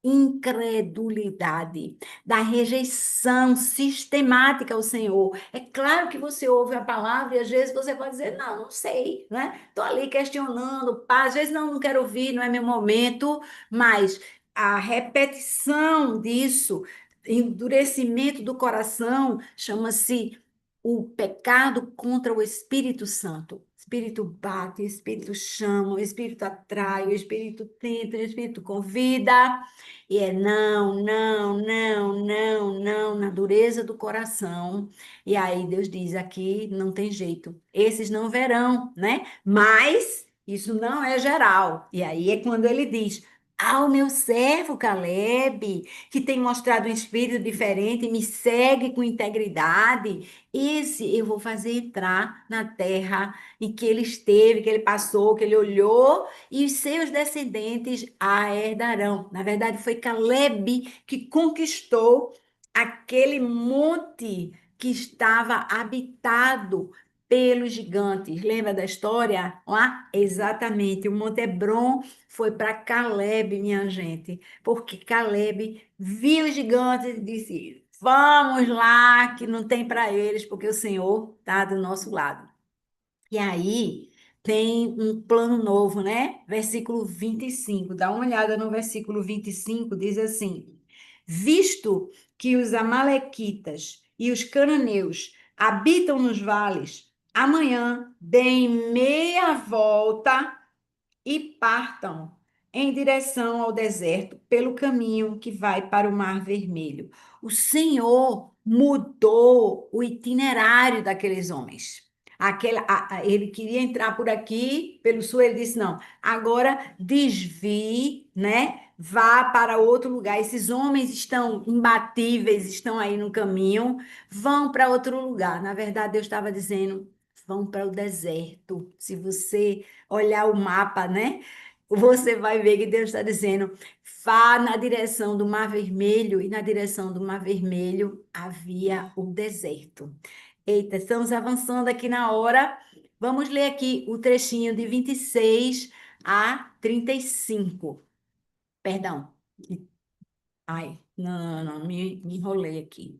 incredulidade, da rejeição sistemática ao Senhor. É claro que você ouve a palavra e às vezes você pode dizer, não, não sei, né? Estou ali questionando, pá, às vezes não, não quero ouvir, não é meu momento, mas a repetição disso, endurecimento do coração, chama-se o pecado contra o Espírito Santo. O Espírito bate, o Espírito chama, o Espírito atrai, o Espírito tenta, o Espírito convida. E é não, não, não, não, não, na dureza do coração. E aí Deus diz aqui, não tem jeito. Esses não verão, né? Mas isso não é geral. E aí é quando ele diz: ao meu servo Caleb, que tem mostrado um espírito diferente, me segue com integridade, esse eu vou fazer entrar na terra em que ele esteve, que ele passou, que ele olhou, e os seus descendentes a herdarão. Na verdade, foi Caleb que conquistou aquele monte que estava habitado pelos gigantes. Lembra da história lá? Exatamente. O Monte Hebron foi para Caleb, minha gente, porque Caleb viu os gigantes e disse: vamos lá, que não tem para eles, porque o Senhor está do nosso lado. E aí tem um plano novo, né? Versículo 25. Dá uma olhada no versículo 25, diz assim: visto que os amalequitas e os cananeus habitam nos vales, amanhã deem meia volta e partam em direção ao deserto pelo caminho que vai para o Mar Vermelho. O Senhor mudou o itinerário daqueles homens. Ele queria entrar por aqui, pelo sul, ele disse: não, agora desvie, né? Vá para outro lugar. Esses homens estão imbatíveis, estão aí no caminho, vão para outro lugar. Na verdade, Deus estava dizendo: vão para o deserto. Se você olhar o mapa, né? Você vai ver que Deus está dizendo: vá na direção do Mar Vermelho, e na direção do Mar Vermelho havia o deserto. Eita, estamos avançando aqui na hora. Vamos ler aqui o trechinho de 26 a 35. Perdão. Ai, não, não, não, me enrolei aqui.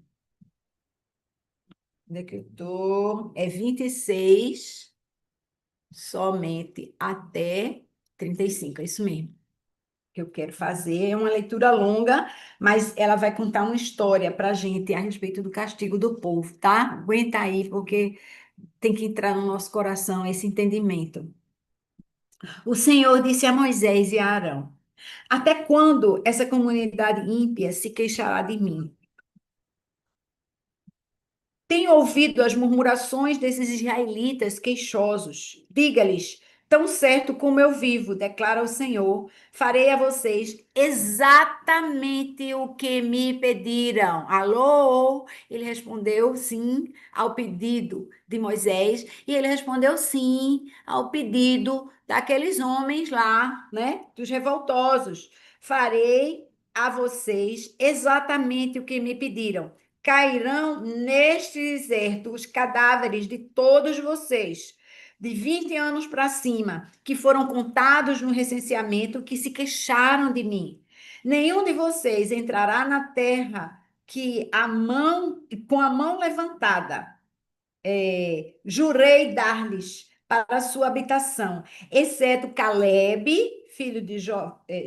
Onde é que eu tô? É 26 somente até 35, é isso mesmo que eu quero fazer. É uma leitura longa, mas ela vai contar uma história para a gente a respeito do castigo do povo, tá? Aguenta aí, porque tem que entrar no nosso coração esse entendimento. O Senhor disse a Moisés e a Arão: até quando essa comunidade ímpia se queixará de mim? Tenho ouvido as murmurações desses israelitas queixosos. Diga-lhes: tão certo como eu vivo, declara o Senhor, farei a vocês exatamente o que me pediram. Alô? Ele respondeu sim ao pedido de Moisés, e ele respondeu sim ao pedido daqueles homens lá, né? Dos revoltosos. Farei a vocês exatamente o que me pediram. Cairão neste deserto os cadáveres de todos vocês. de 20 anos para cima, que foram contados no recenseamento, que se queixaram de mim. Nenhum de vocês entrará na terra que com a mão levantada, jurei dar-lhes para a sua habitação, exceto Calebe, filho de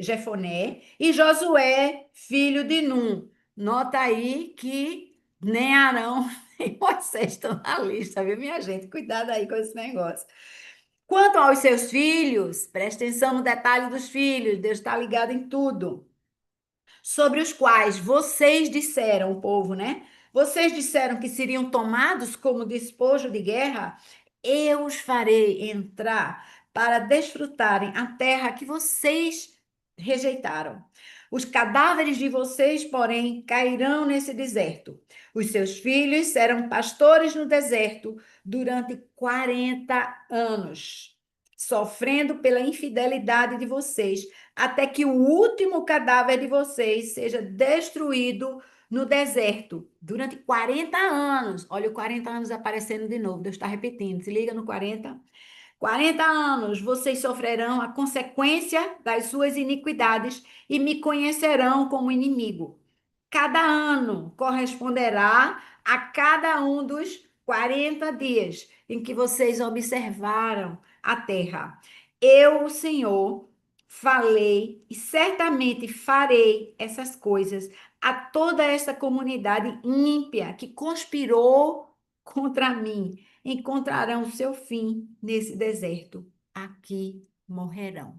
Jefoné, e Josué, filho de Num. Nota aí que nem Arão nem Moisés estão na lista, viu, minha gente? Cuidado aí com esse negócio. Quanto aos seus filhos, preste atenção no detalhe dos filhos, Deus está ligado em tudo sobre os quais vocês disseram, o povo, né? Vocês disseram que seriam tomados como despojo de guerra, eu os farei entrar para desfrutarem a terra que vocês rejeitaram. Os cadáveres de vocês, porém, cairão nesse deserto. Os seus filhos serão pastores no deserto durante 40 anos, sofrendo pela infidelidade de vocês até que o último cadáver de vocês seja destruído no deserto durante 40 anos. Olha o 40 anos aparecendo de novo. Deus está repetindo. Se liga no 40. 40 anos vocês sofrerão a consequência das suas iniquidades e me conhecerão como inimigo. Cada ano corresponderá a cada um dos 40 dias em que vocês observaram a terra. Eu, o Senhor, falei e certamente farei essas coisas a toda esta comunidade ímpia que conspirou contra mim. Encontrarão seu fim nesse deserto. Aqui morrerão.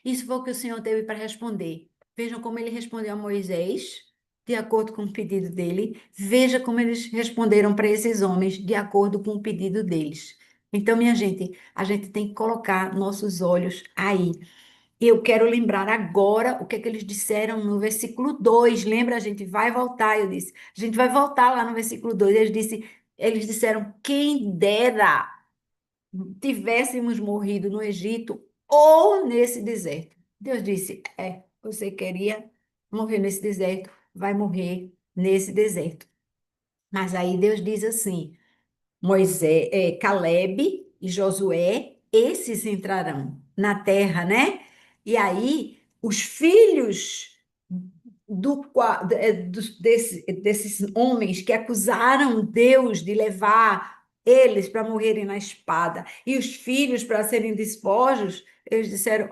Isso foi o que o Senhor teve para responder. Vejam como ele respondeu a Moisés, de acordo com o pedido dele. Veja como eles responderam para esses homens, de acordo com o pedido deles. Então, minha gente, a gente tem que colocar nossos olhos aí. Eu quero lembrar agora o que é que eles disseram no versículo 2. Lembra, a gente vai voltar, eu disse. A gente vai voltar lá no versículo 2. Eles disseram, quem dera tivéssemos morrido no Egito ou nesse deserto. Deus disse: você queria morrer nesse deserto, vai morrer nesse deserto. Mas aí Deus diz assim: Moisés, Calebe e Josué, esses entrarão na terra, né? E aí os filhos desses homens que acusaram Deus de levar eles para morrerem na espada e os filhos para serem despojos, eles disseram: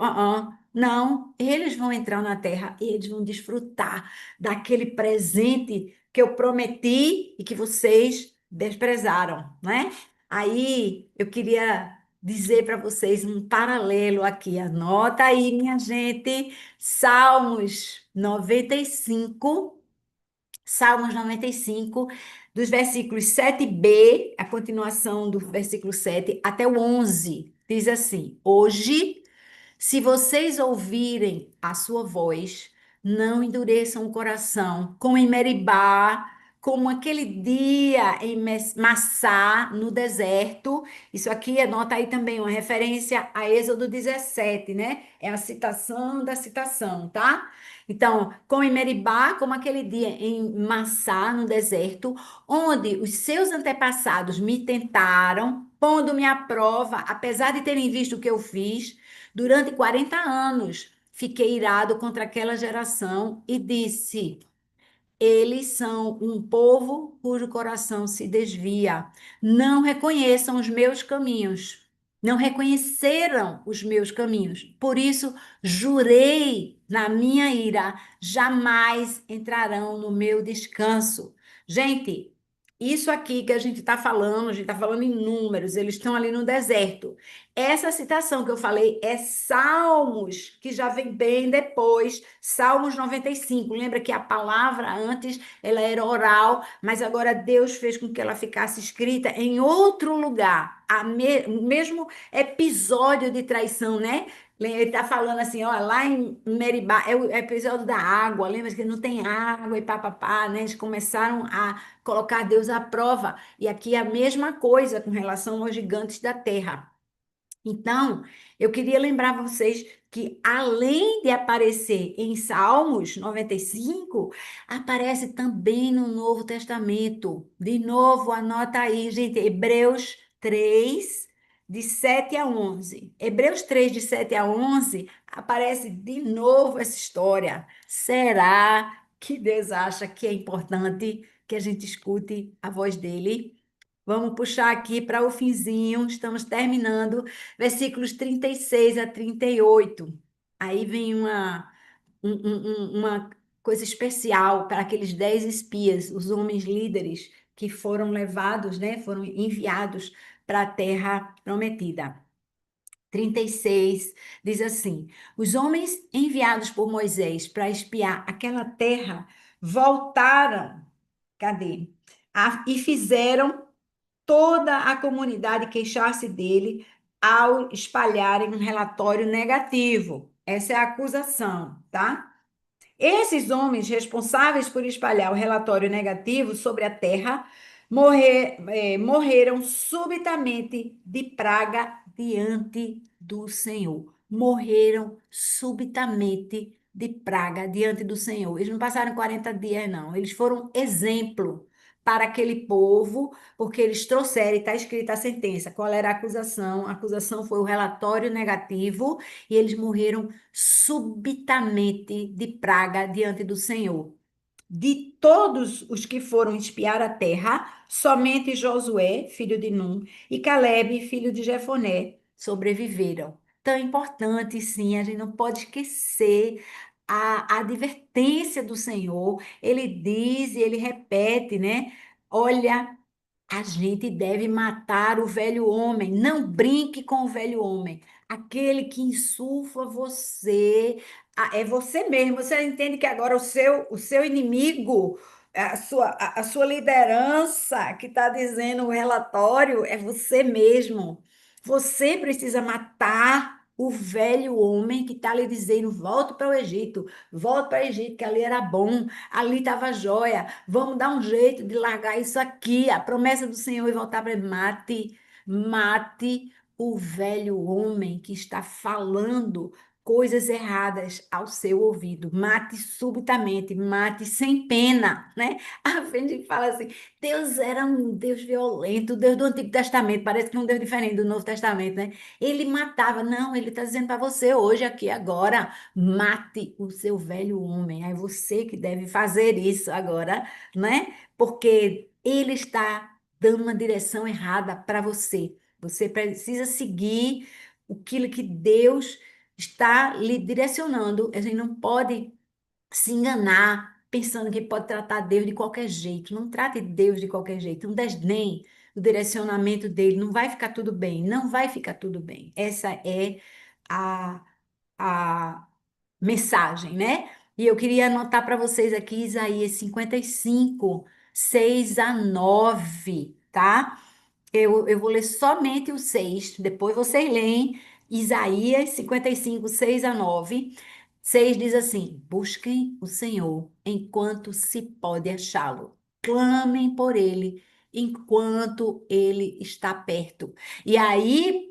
não, eles vão entrar na terra, eles vão desfrutar daquele presente que eu prometi e que vocês desprezaram, né? Aí eu queria dizer para vocês um paralelo aqui, anota aí, minha gente. Salmos 95, dos versículos 7b, a continuação do versículo 7 até o 11, diz assim: Hoje, se vocês ouvirem a sua voz, não endureçam o coração, como em Meribá, como aquele dia em Massá, no deserto. Isso aqui, anota aí também uma referência a Êxodo 17, né? É a citação da citação, tá? Então, como em Meribá, como aquele dia em Massá, no deserto, onde os seus antepassados me tentaram, pondo-me à prova, apesar de terem visto o que eu fiz, durante 40 anos. Fiquei irado contra aquela geração e disse: eles são um povo cujo coração se desvia. Não reconheçam os meus caminhos. Não reconheceram os meus caminhos. Por isso, jurei na minha ira: jamais entrarão no meu descanso. Gente, isso aqui que a gente está falando em números, eles estão ali no deserto. Essa citação que eu falei é Salmos, que já vem bem depois, Salmos 95. Lembra que a palavra antes ela era oral, mas agora Deus fez com que ela ficasse escrita em outro lugar. O mesmo episódio de traição, né? Ele está falando assim, ó, lá em Meribá, é o episódio da água, lembra que não tem água e papapá, né? Eles começaram a colocar Deus à prova. E aqui é a mesma coisa com relação aos gigantes da terra. Então, eu queria lembrar vocês que, além de aparecer em Salmos 95, aparece também no Novo Testamento. De novo, anota aí, gente, Hebreus 3, de 7 a 11. Hebreus 3, de 7 a 11, aparece de novo essa história. Será que Deus acha que é importante que a gente escute a voz dele? Vamos puxar aqui para o finzinho, estamos terminando, versículos 36 a 38. Aí vem uma coisa especial para aqueles 10 espias, os homens líderes que foram levados, né, foram enviados para a terra prometida. 36 diz assim: os homens enviados por Moisés para espiar aquela terra voltaram, cadê? E fizeram toda a comunidade queixar-se dele ao espalharem um relatório negativo. Essa é a acusação, tá? Esses homens responsáveis por espalhar o relatório negativo sobre a terra morreram subitamente de praga diante do Senhor. Morreram subitamente de praga diante do Senhor. Eles não passaram 40 dias, não. Eles foram exemplo para aquele povo, porque eles trouxeram, e está escrita a sentença. Qual era a acusação? A acusação foi o relatório negativo e eles morreram subitamente de praga diante do Senhor. De todos os que foram espiar a terra, somente Josué, filho de Num, e Calebe, filho de Jefoné, sobreviveram. Tão importante, sim, a gente não pode esquecer a advertência do Senhor. Ele diz e ele repete, né? Olha, a gente deve matar o velho homem. Não brinque com o velho homem. Aquele que insufla você, é você mesmo. Você entende que agora o seu inimigo, a sua liderança que está dizendo o relatório, é você mesmo. Você precisa matar o velho homem que está lhe dizendo: volte para o Egito, volte para o Egito, que ali era bom, ali estava jóia. Vamos dar um jeito de largar isso aqui, a promessa do Senhor e voltar para mate o velho homem que está falando coisas erradas ao seu ouvido. Mate subitamente, mate sem pena, né? A gente fala assim, Deus era um Deus violento, o Deus do Antigo Testamento, parece que é um Deus diferente do Novo Testamento, né? Ele matava, não, ele está dizendo para você hoje, aqui, agora, mate o seu velho homem. É você que deve fazer isso agora, né? Porque ele está dando uma direção errada para você. Você precisa seguir aquilo que Deus está lhe direcionando. A gente não pode se enganar pensando que pode tratar Deus de qualquer jeito. Não trate Deus de qualquer jeito. Não desdenhe o direcionamento dele. Não vai ficar tudo bem. Não vai ficar tudo bem. Essa é a, a mensagem, né? E eu queria anotar para vocês aqui Isaías 55, 6 a 9, tá? Eu vou ler somente o 6, depois vocês leem Isaías 55, 6 a 9. 6 diz assim: busquem o Senhor enquanto se pode achá-lo, clamem por ele enquanto ele está perto. E aí,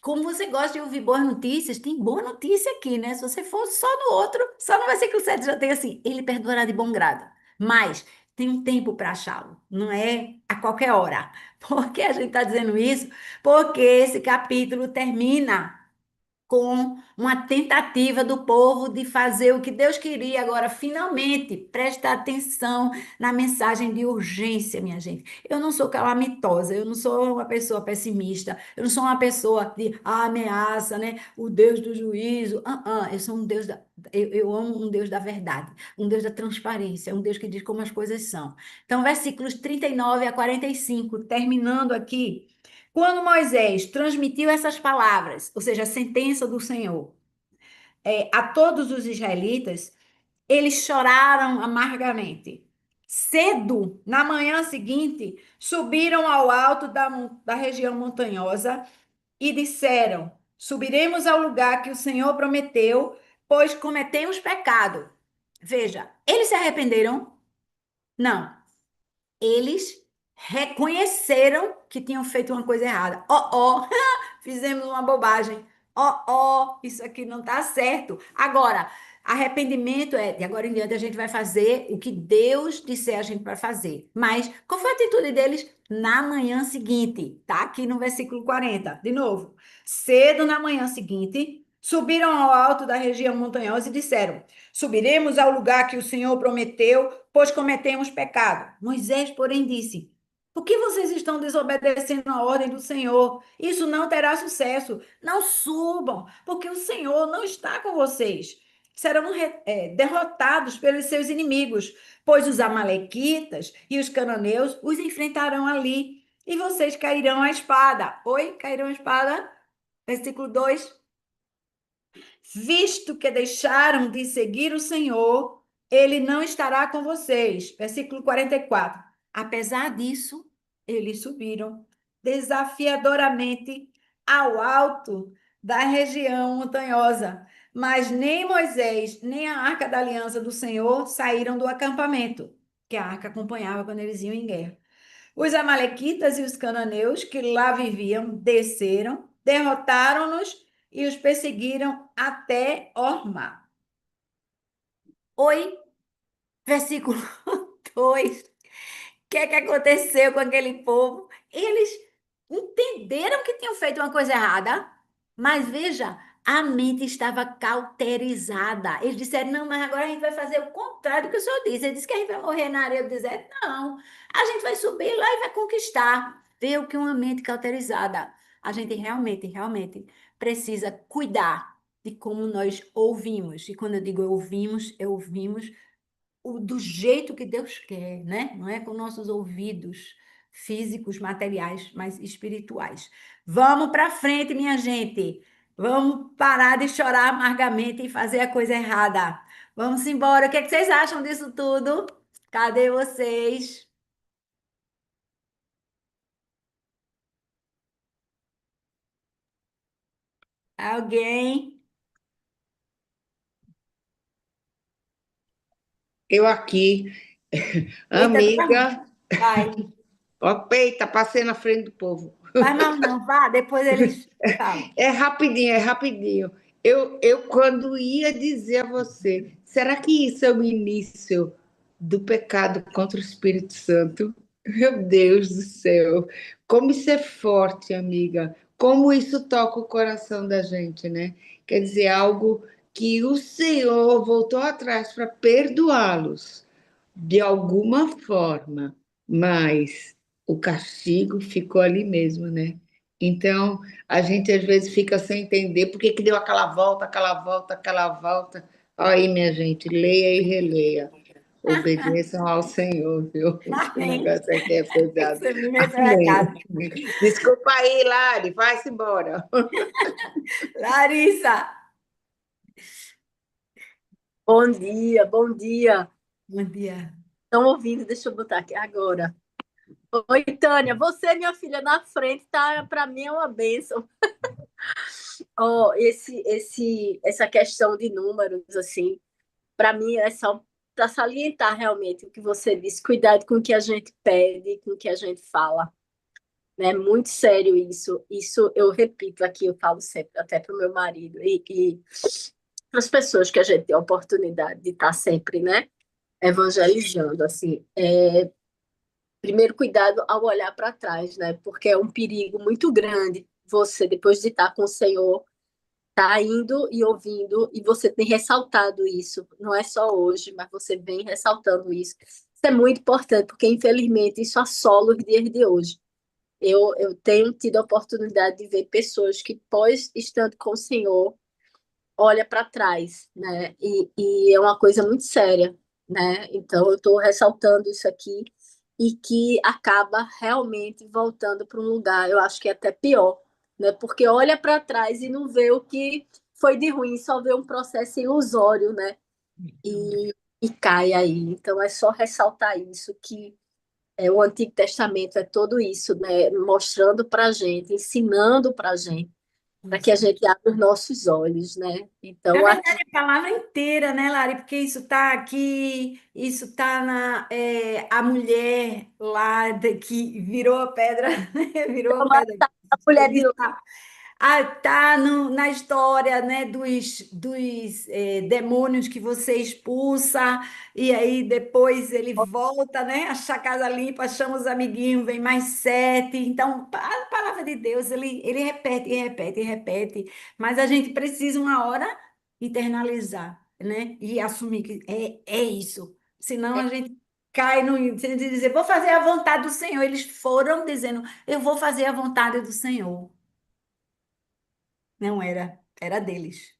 como você gosta de ouvir boas notícias, tem boa notícia aqui, né? Se você for só no outro, só no versículo 7 já tem assim: ele perdoará de bom grado. Mas tem um tempo para achá-lo, não é a qualquer hora. Por que a gente está dizendo isso? Porque esse capítulo termina com uma tentativa do povo de fazer o que Deus queria. Agora, finalmente, presta atenção na mensagem de urgência, minha gente. Eu não sou calamitosa, eu não sou uma pessoa pessimista, eu não sou uma pessoa de ameaça, né? O Deus do juízo. Eu sou um Deus eu amo um Deus da verdade, um Deus da transparência, um Deus que diz como as coisas são. Então, versículos 39 a 45, terminando aqui. Quando Moisés transmitiu essas palavras, ou seja, a sentença do Senhor, a todos os israelitas, eles choraram amargamente. Cedo, na manhã seguinte, subiram ao alto da região montanhosa e disseram: subiremos ao lugar que o Senhor prometeu, pois cometemos pecado. Veja, eles se arrependeram? Não. Eles reconheceram que tinham feito uma coisa errada. Fizemos uma bobagem. Isso aqui não está certo. Agora, arrependimento é de agora em diante a gente vai fazer o que Deus disser a gente para fazer. Mas qual foi a atitude deles? na manhã seguinte. Tá aqui no versículo 40. De novo. Cedo na manhã seguinte, subiram ao alto da região montanhosa e disseram: Subiremos ao lugar que o Senhor prometeu, pois cometemos pecado. Moisés, porém, disse: Por que vocês estão desobedecendo a ordem do Senhor? Isso não terá sucesso. Não subam, porque o Senhor não está com vocês. Serão derrotados pelos seus inimigos, pois os amalequitas e os cananeus os enfrentarão ali, e vocês cairão à espada. Oi, cairão à espada? Versículo 2: Visto que deixaram de seguir o Senhor, ele não estará com vocês. Versículo 44. Apesar disso, eles subiram desafiadoramente ao alto da região montanhosa. Mas nem Moisés, nem a arca da aliança do Senhor saíram do acampamento, que a arca acompanhava quando eles iam em guerra. Os amalequitas e os cananeus que lá viviam desceram, derrotaram-nos e os perseguiram até Orma. Oi, versículo 2. O que é que aconteceu com aquele povo? Eles entenderam que tinham feito uma coisa errada, mas veja, a mente estava cauterizada. Eles disseram: não, mas agora a gente vai fazer o contrário do que o senhor disse. Ele disse que a gente vai morrer na areia do deserto. Não, a gente vai subir lá e vai conquistar. Vê o que uma mente cauterizada. A gente realmente precisa cuidar de como nós ouvimos. E quando eu digo ouvimos, do jeito que Deus quer, né? Não é com nossos ouvidos físicos, materiais, mas espirituais. Vamos para frente, minha gente. Vamos parar de chorar amargamente e fazer a coisa errada. Vamos embora. O que é que vocês acham disso tudo? Cadê vocês? Alguém? Eu aqui, Eita, tá ruim. amiga, Vai. ó, peita, passei na frente do povo. Faz mal não, vá. Depois eles falam. É rapidinho, é rapidinho. Eu quando ia dizer a você, será que isso é o início do pecado contra o Espírito Santo? Meu Deus do céu, como isso é forte, amiga. Como isso toca o coração da gente, né? Quer dizer, algo que o Senhor voltou atrás para perdoá-los de alguma forma, mas o castigo ficou ali mesmo, né? Então, a gente às vezes fica sem entender por que que deu aquela volta, aquela volta, aquela volta. Aí, minha gente, leia e releia. Obedeçam ao Senhor, viu? Que o Amém. negócio aqui é pesado. Recebi esse Amém. recado. Desculpa aí, Lari, vai-se embora. Larissa. Bom dia, bom dia. Bom dia. Estão ouvindo? Deixa eu botar aqui agora. Oi, Tânia, você, minha filha, na frente, tá? Para mim é uma bênção. Ó, essa questão de números, assim, para mim é só para salientar realmente o que você disse. Cuidado com o que a gente pede, com o que a gente fala. Né? Muito sério isso. Isso eu repito aqui, eu falo sempre, até para o meu marido e para as pessoas que a gente tem a oportunidade de estar sempre, né? Evangelizando, assim. Primeiro, cuidado ao olhar para trás, né? Porque é um perigo muito grande você, depois de estar com o Senhor, tá indo e ouvindo, e você tem ressaltado isso. Não é só hoje, mas você vem ressaltando isso. Isso é muito importante, porque infelizmente isso assola os dias de hoje. Eu tenho tido a oportunidade de ver pessoas que, pós estando com o Senhor, olha para trás, né? E é uma coisa muito séria, né? Então, eu estou ressaltando isso aqui e que acaba realmente voltando para um lugar, eu acho que é até pior, né? Porque olha para trás e não vê o que foi de ruim, só vê um processo ilusório, né? E cai aí. Então, é só ressaltar isso, que o Antigo Testamento é tudo isso, né? Mostrando para a gente, ensinando para a gente, para que a Isso. gente abra os nossos olhos, né? Na Então, aqui verdade, a palavra inteira, né, Lari? Porque isso está aqui, isso está a mulher lá que virou a pedra, né? Virou a pedra. a mulher Ele de lá. Tá na história, né, dos demônios que você expulsa, e aí depois ele volta, né, acha a casa limpa, chama os amiguinhos, vem mais sete. Então, a palavra de Deus, ele repete, e repete, e repete, mas a gente precisa uma hora internalizar, né, e assumir que é isso, senão a gente cai no de dizer, vou fazer a vontade do Senhor. Eles foram dizendo, eu vou fazer a vontade do Senhor. Não era, era deles.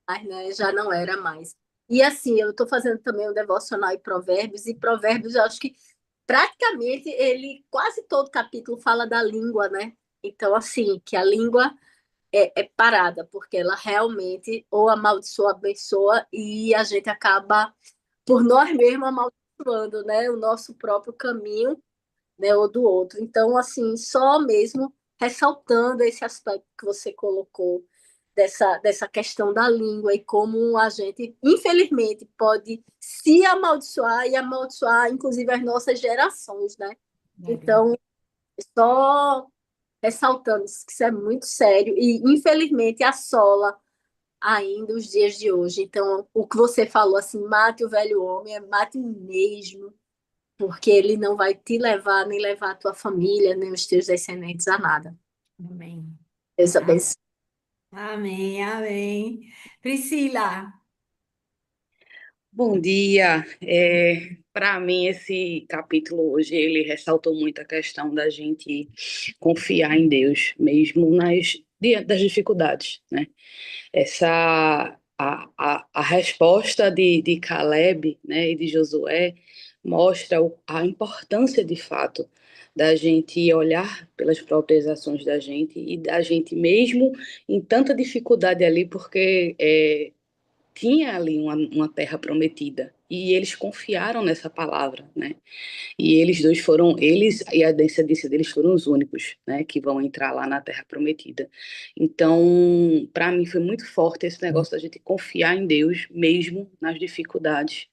Mas, né, já não era mais. E assim, eu estou fazendo também um devocional em Provérbios, e Provérbios, eu acho que praticamente ele, quase todo capítulo fala da língua, né? Então, assim, que a língua é parada, porque ela realmente ou amaldiçoa, ou abençoa, e a gente acaba, por nós mesmos, amaldiçoando, né? O nosso próprio caminho, né? Ou do outro. Então, assim, só mesmo ressaltando esse aspecto que você colocou dessa questão da língua e como a gente, infelizmente, pode se amaldiçoar e amaldiçoar, inclusive, as nossas gerações, né? Verdade. Então, só ressaltando que isso é muito sério e, infelizmente, assola ainda os dias de hoje. Então, o que você falou, assim, mate o velho homem, é mate mesmo, porque ele não vai te levar, nem levar a tua família, nem os teus descendentes a nada. Amém. Deus A- abençoe. Amém, amém. Priscila, Bom dia. Para mim, esse capítulo hoje, ele ressaltou muito a questão da gente confiar em Deus, mesmo diante das dificuldades, né? A resposta de Caleb, né, e de Josué mostra a importância, de fato, da gente olhar pelas próprias ações da gente e da gente mesmo em tanta dificuldade ali, porque tinha ali uma terra prometida e eles confiaram nessa palavra, né? E eles dois foram, eles e a descendência deles foram os únicos, né, que vão entrar lá na terra prometida. Então, para mim foi muito forte esse negócio da gente confiar em Deus mesmo nas dificuldades.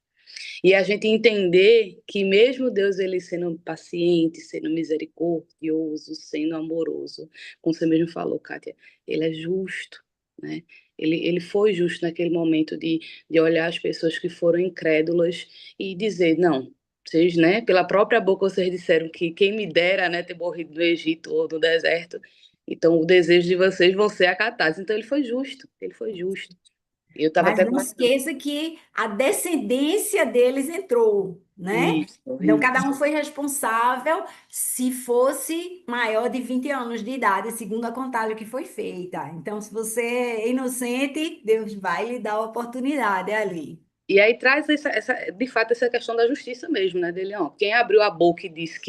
E a gente entender que mesmo Deus ele sendo paciente, sendo misericordioso, sendo amoroso, como você mesmo falou, Kátia, ele é justo, né? Ele foi justo naquele momento de olhar as pessoas que foram incrédulas e dizer, não, vocês, né, pela própria boca vocês disseram que quem me dera, né, ter morrido no Egito ou no deserto, então o desejo de vocês vão ser acatados. Então ele foi justo, ele foi justo. Eu estava mas até não esqueça que a descendência deles entrou, né? isso, Então, cada isso. um foi responsável se fosse maior de 20 anos de idade, segundo a contagem que foi feita. Então, se você é inocente, Deus vai lhe dar a oportunidade ali. E aí traz de fato, essa questão da justiça mesmo, né, dele, ó, quem abriu a boca e disse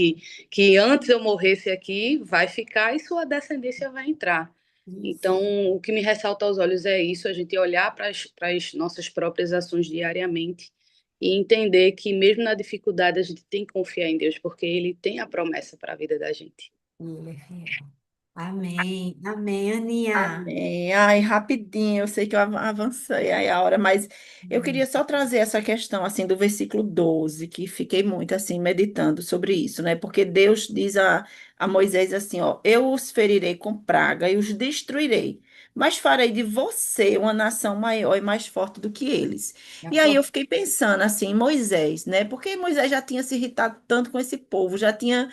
que antes eu morresse aqui, vai ficar e sua descendência vai entrar. Isso. Então, o que me ressalta aos olhos é isso, a gente olhar para as nossas próprias ações diariamente e entender que mesmo na dificuldade a gente tem que confiar em Deus, porque Ele tem a promessa para a vida da gente. Ele é fiel. Amém. Amém, Aninha. Amém. Ai, rapidinho, eu sei que eu avancei aí a hora, mas eu queria só trazer essa questão assim do versículo 12, que fiquei muito assim meditando sobre isso, né? Porque Deus diz a Moisés assim, ó, eu os ferirei com praga e os destruirei, mas farei de você uma nação maior e mais forte do que eles. E aí eu fiquei pensando assim, em Moisés, né? Porque Moisés já tinha se irritado tanto com esse povo, já tinha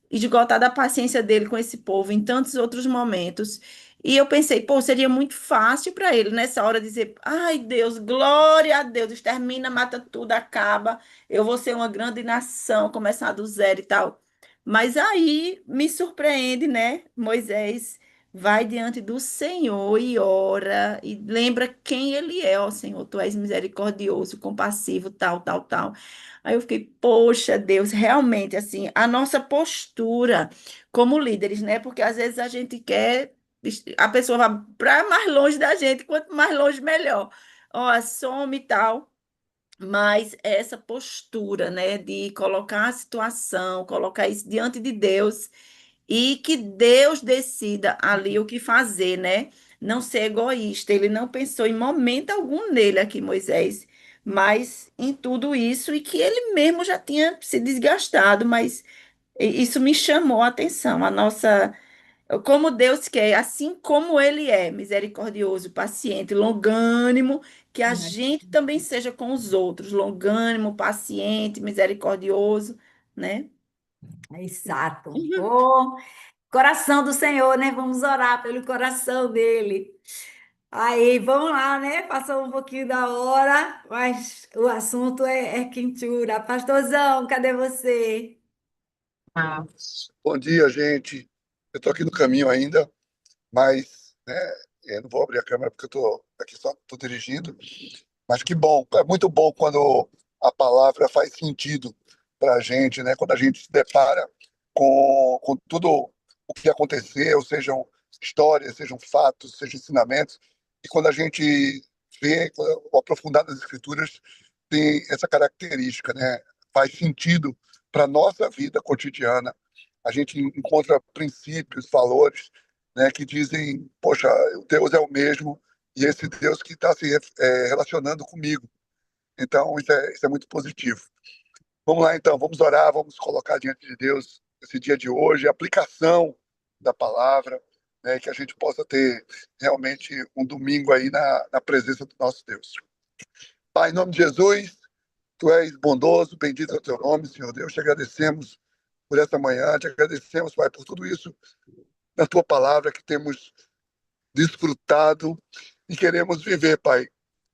esgotada a paciência dele com esse povo em tantos outros momentos. E eu pensei, pô, seria muito fácil para ele nessa hora dizer: ai, Deus, glória a Deus, extermina, mata tudo, acaba. Eu vou ser uma grande nação, começar do zero e tal. Mas aí me surpreende, né? Moisés vai diante do Senhor e ora e lembra quem ele é, ó Senhor, tu és misericordioso, compassivo, tal, tal, tal. Aí eu fiquei, poxa, Deus, realmente, assim, a nossa postura como líderes, né? Porque às vezes a gente quer, a pessoa vai para mais longe da gente, quanto mais longe, melhor. Ó, some e tal. Mas essa postura, né, de colocar a situação, colocar isso diante de Deus e que Deus decida ali o que fazer, né? Não ser egoísta. Ele não pensou em momento algum nele aqui, Moisés, mas em tudo isso e que ele mesmo já tinha se desgastado, mas isso me chamou a atenção, a nossa como Deus quer, assim como Ele é misericordioso, paciente, longânimo, que a gente também seja com os outros, longânimo, paciente, misericordioso, né? Exato. Oh, coração do Senhor, né? Vamos orar pelo coração dele. Aí, vamos lá, né? Passou um pouquinho da hora, mas o assunto é quentura. Pastorzão, cadê você? Bom dia, gente. Eu estou aqui no caminho ainda, mas eu não vou abrir a câmera porque eu estou aqui só tô dirigindo. Mas que bom, é muito bom quando a palavra faz sentido para a gente, né? Quando a gente se depara com tudo o que aconteceu, sejam histórias, sejam fatos, sejam ensinamentos, e quando a gente vê o aprofundar das escrituras, tem essa característica, né? Faz sentido para a nossa vida cotidiana. A gente encontra princípios, valores, né, que dizem, poxa, o Deus é o mesmo e esse Deus que está se relacionando comigo. Então, isso é muito positivo. Vamos lá, então, vamos orar, vamos colocar diante de Deus esse dia de hoje, a aplicação da palavra, né, que a gente possa ter realmente um domingo aí na presença do nosso Deus. Pai, em nome de Jesus, Tu és bondoso, bendito é o Teu nome, Senhor Deus, te agradecemos por essa manhã, te agradecemos, Pai, por tudo isso na Tua palavra que temos desfrutado e queremos viver, Pai,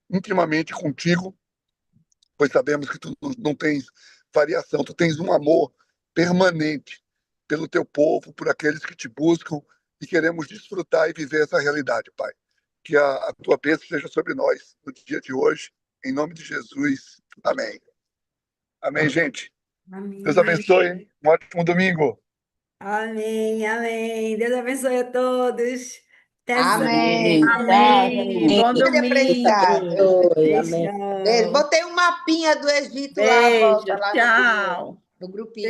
intimamente contigo, pois sabemos que tu não tens variação, tu tens um amor permanente pelo teu povo, por aqueles que te buscam e queremos desfrutar e viver essa realidade, Pai. Que a tua bênção seja sobre nós no dia de hoje, em nome de Jesus. Amém. Amém, gente. Deus Amém. abençoe. Um ótimo domingo. Amém, amém. Deus abençoe a todos. Até Amém. Amém. Tchau, Amém. gente. Bom Beijo domingo. apreciado. Abençoe. Amém. Beijo. Beijão. Botei um mapinha do Egito lá, à Beijo. volta, lá Tchau. no grupinho.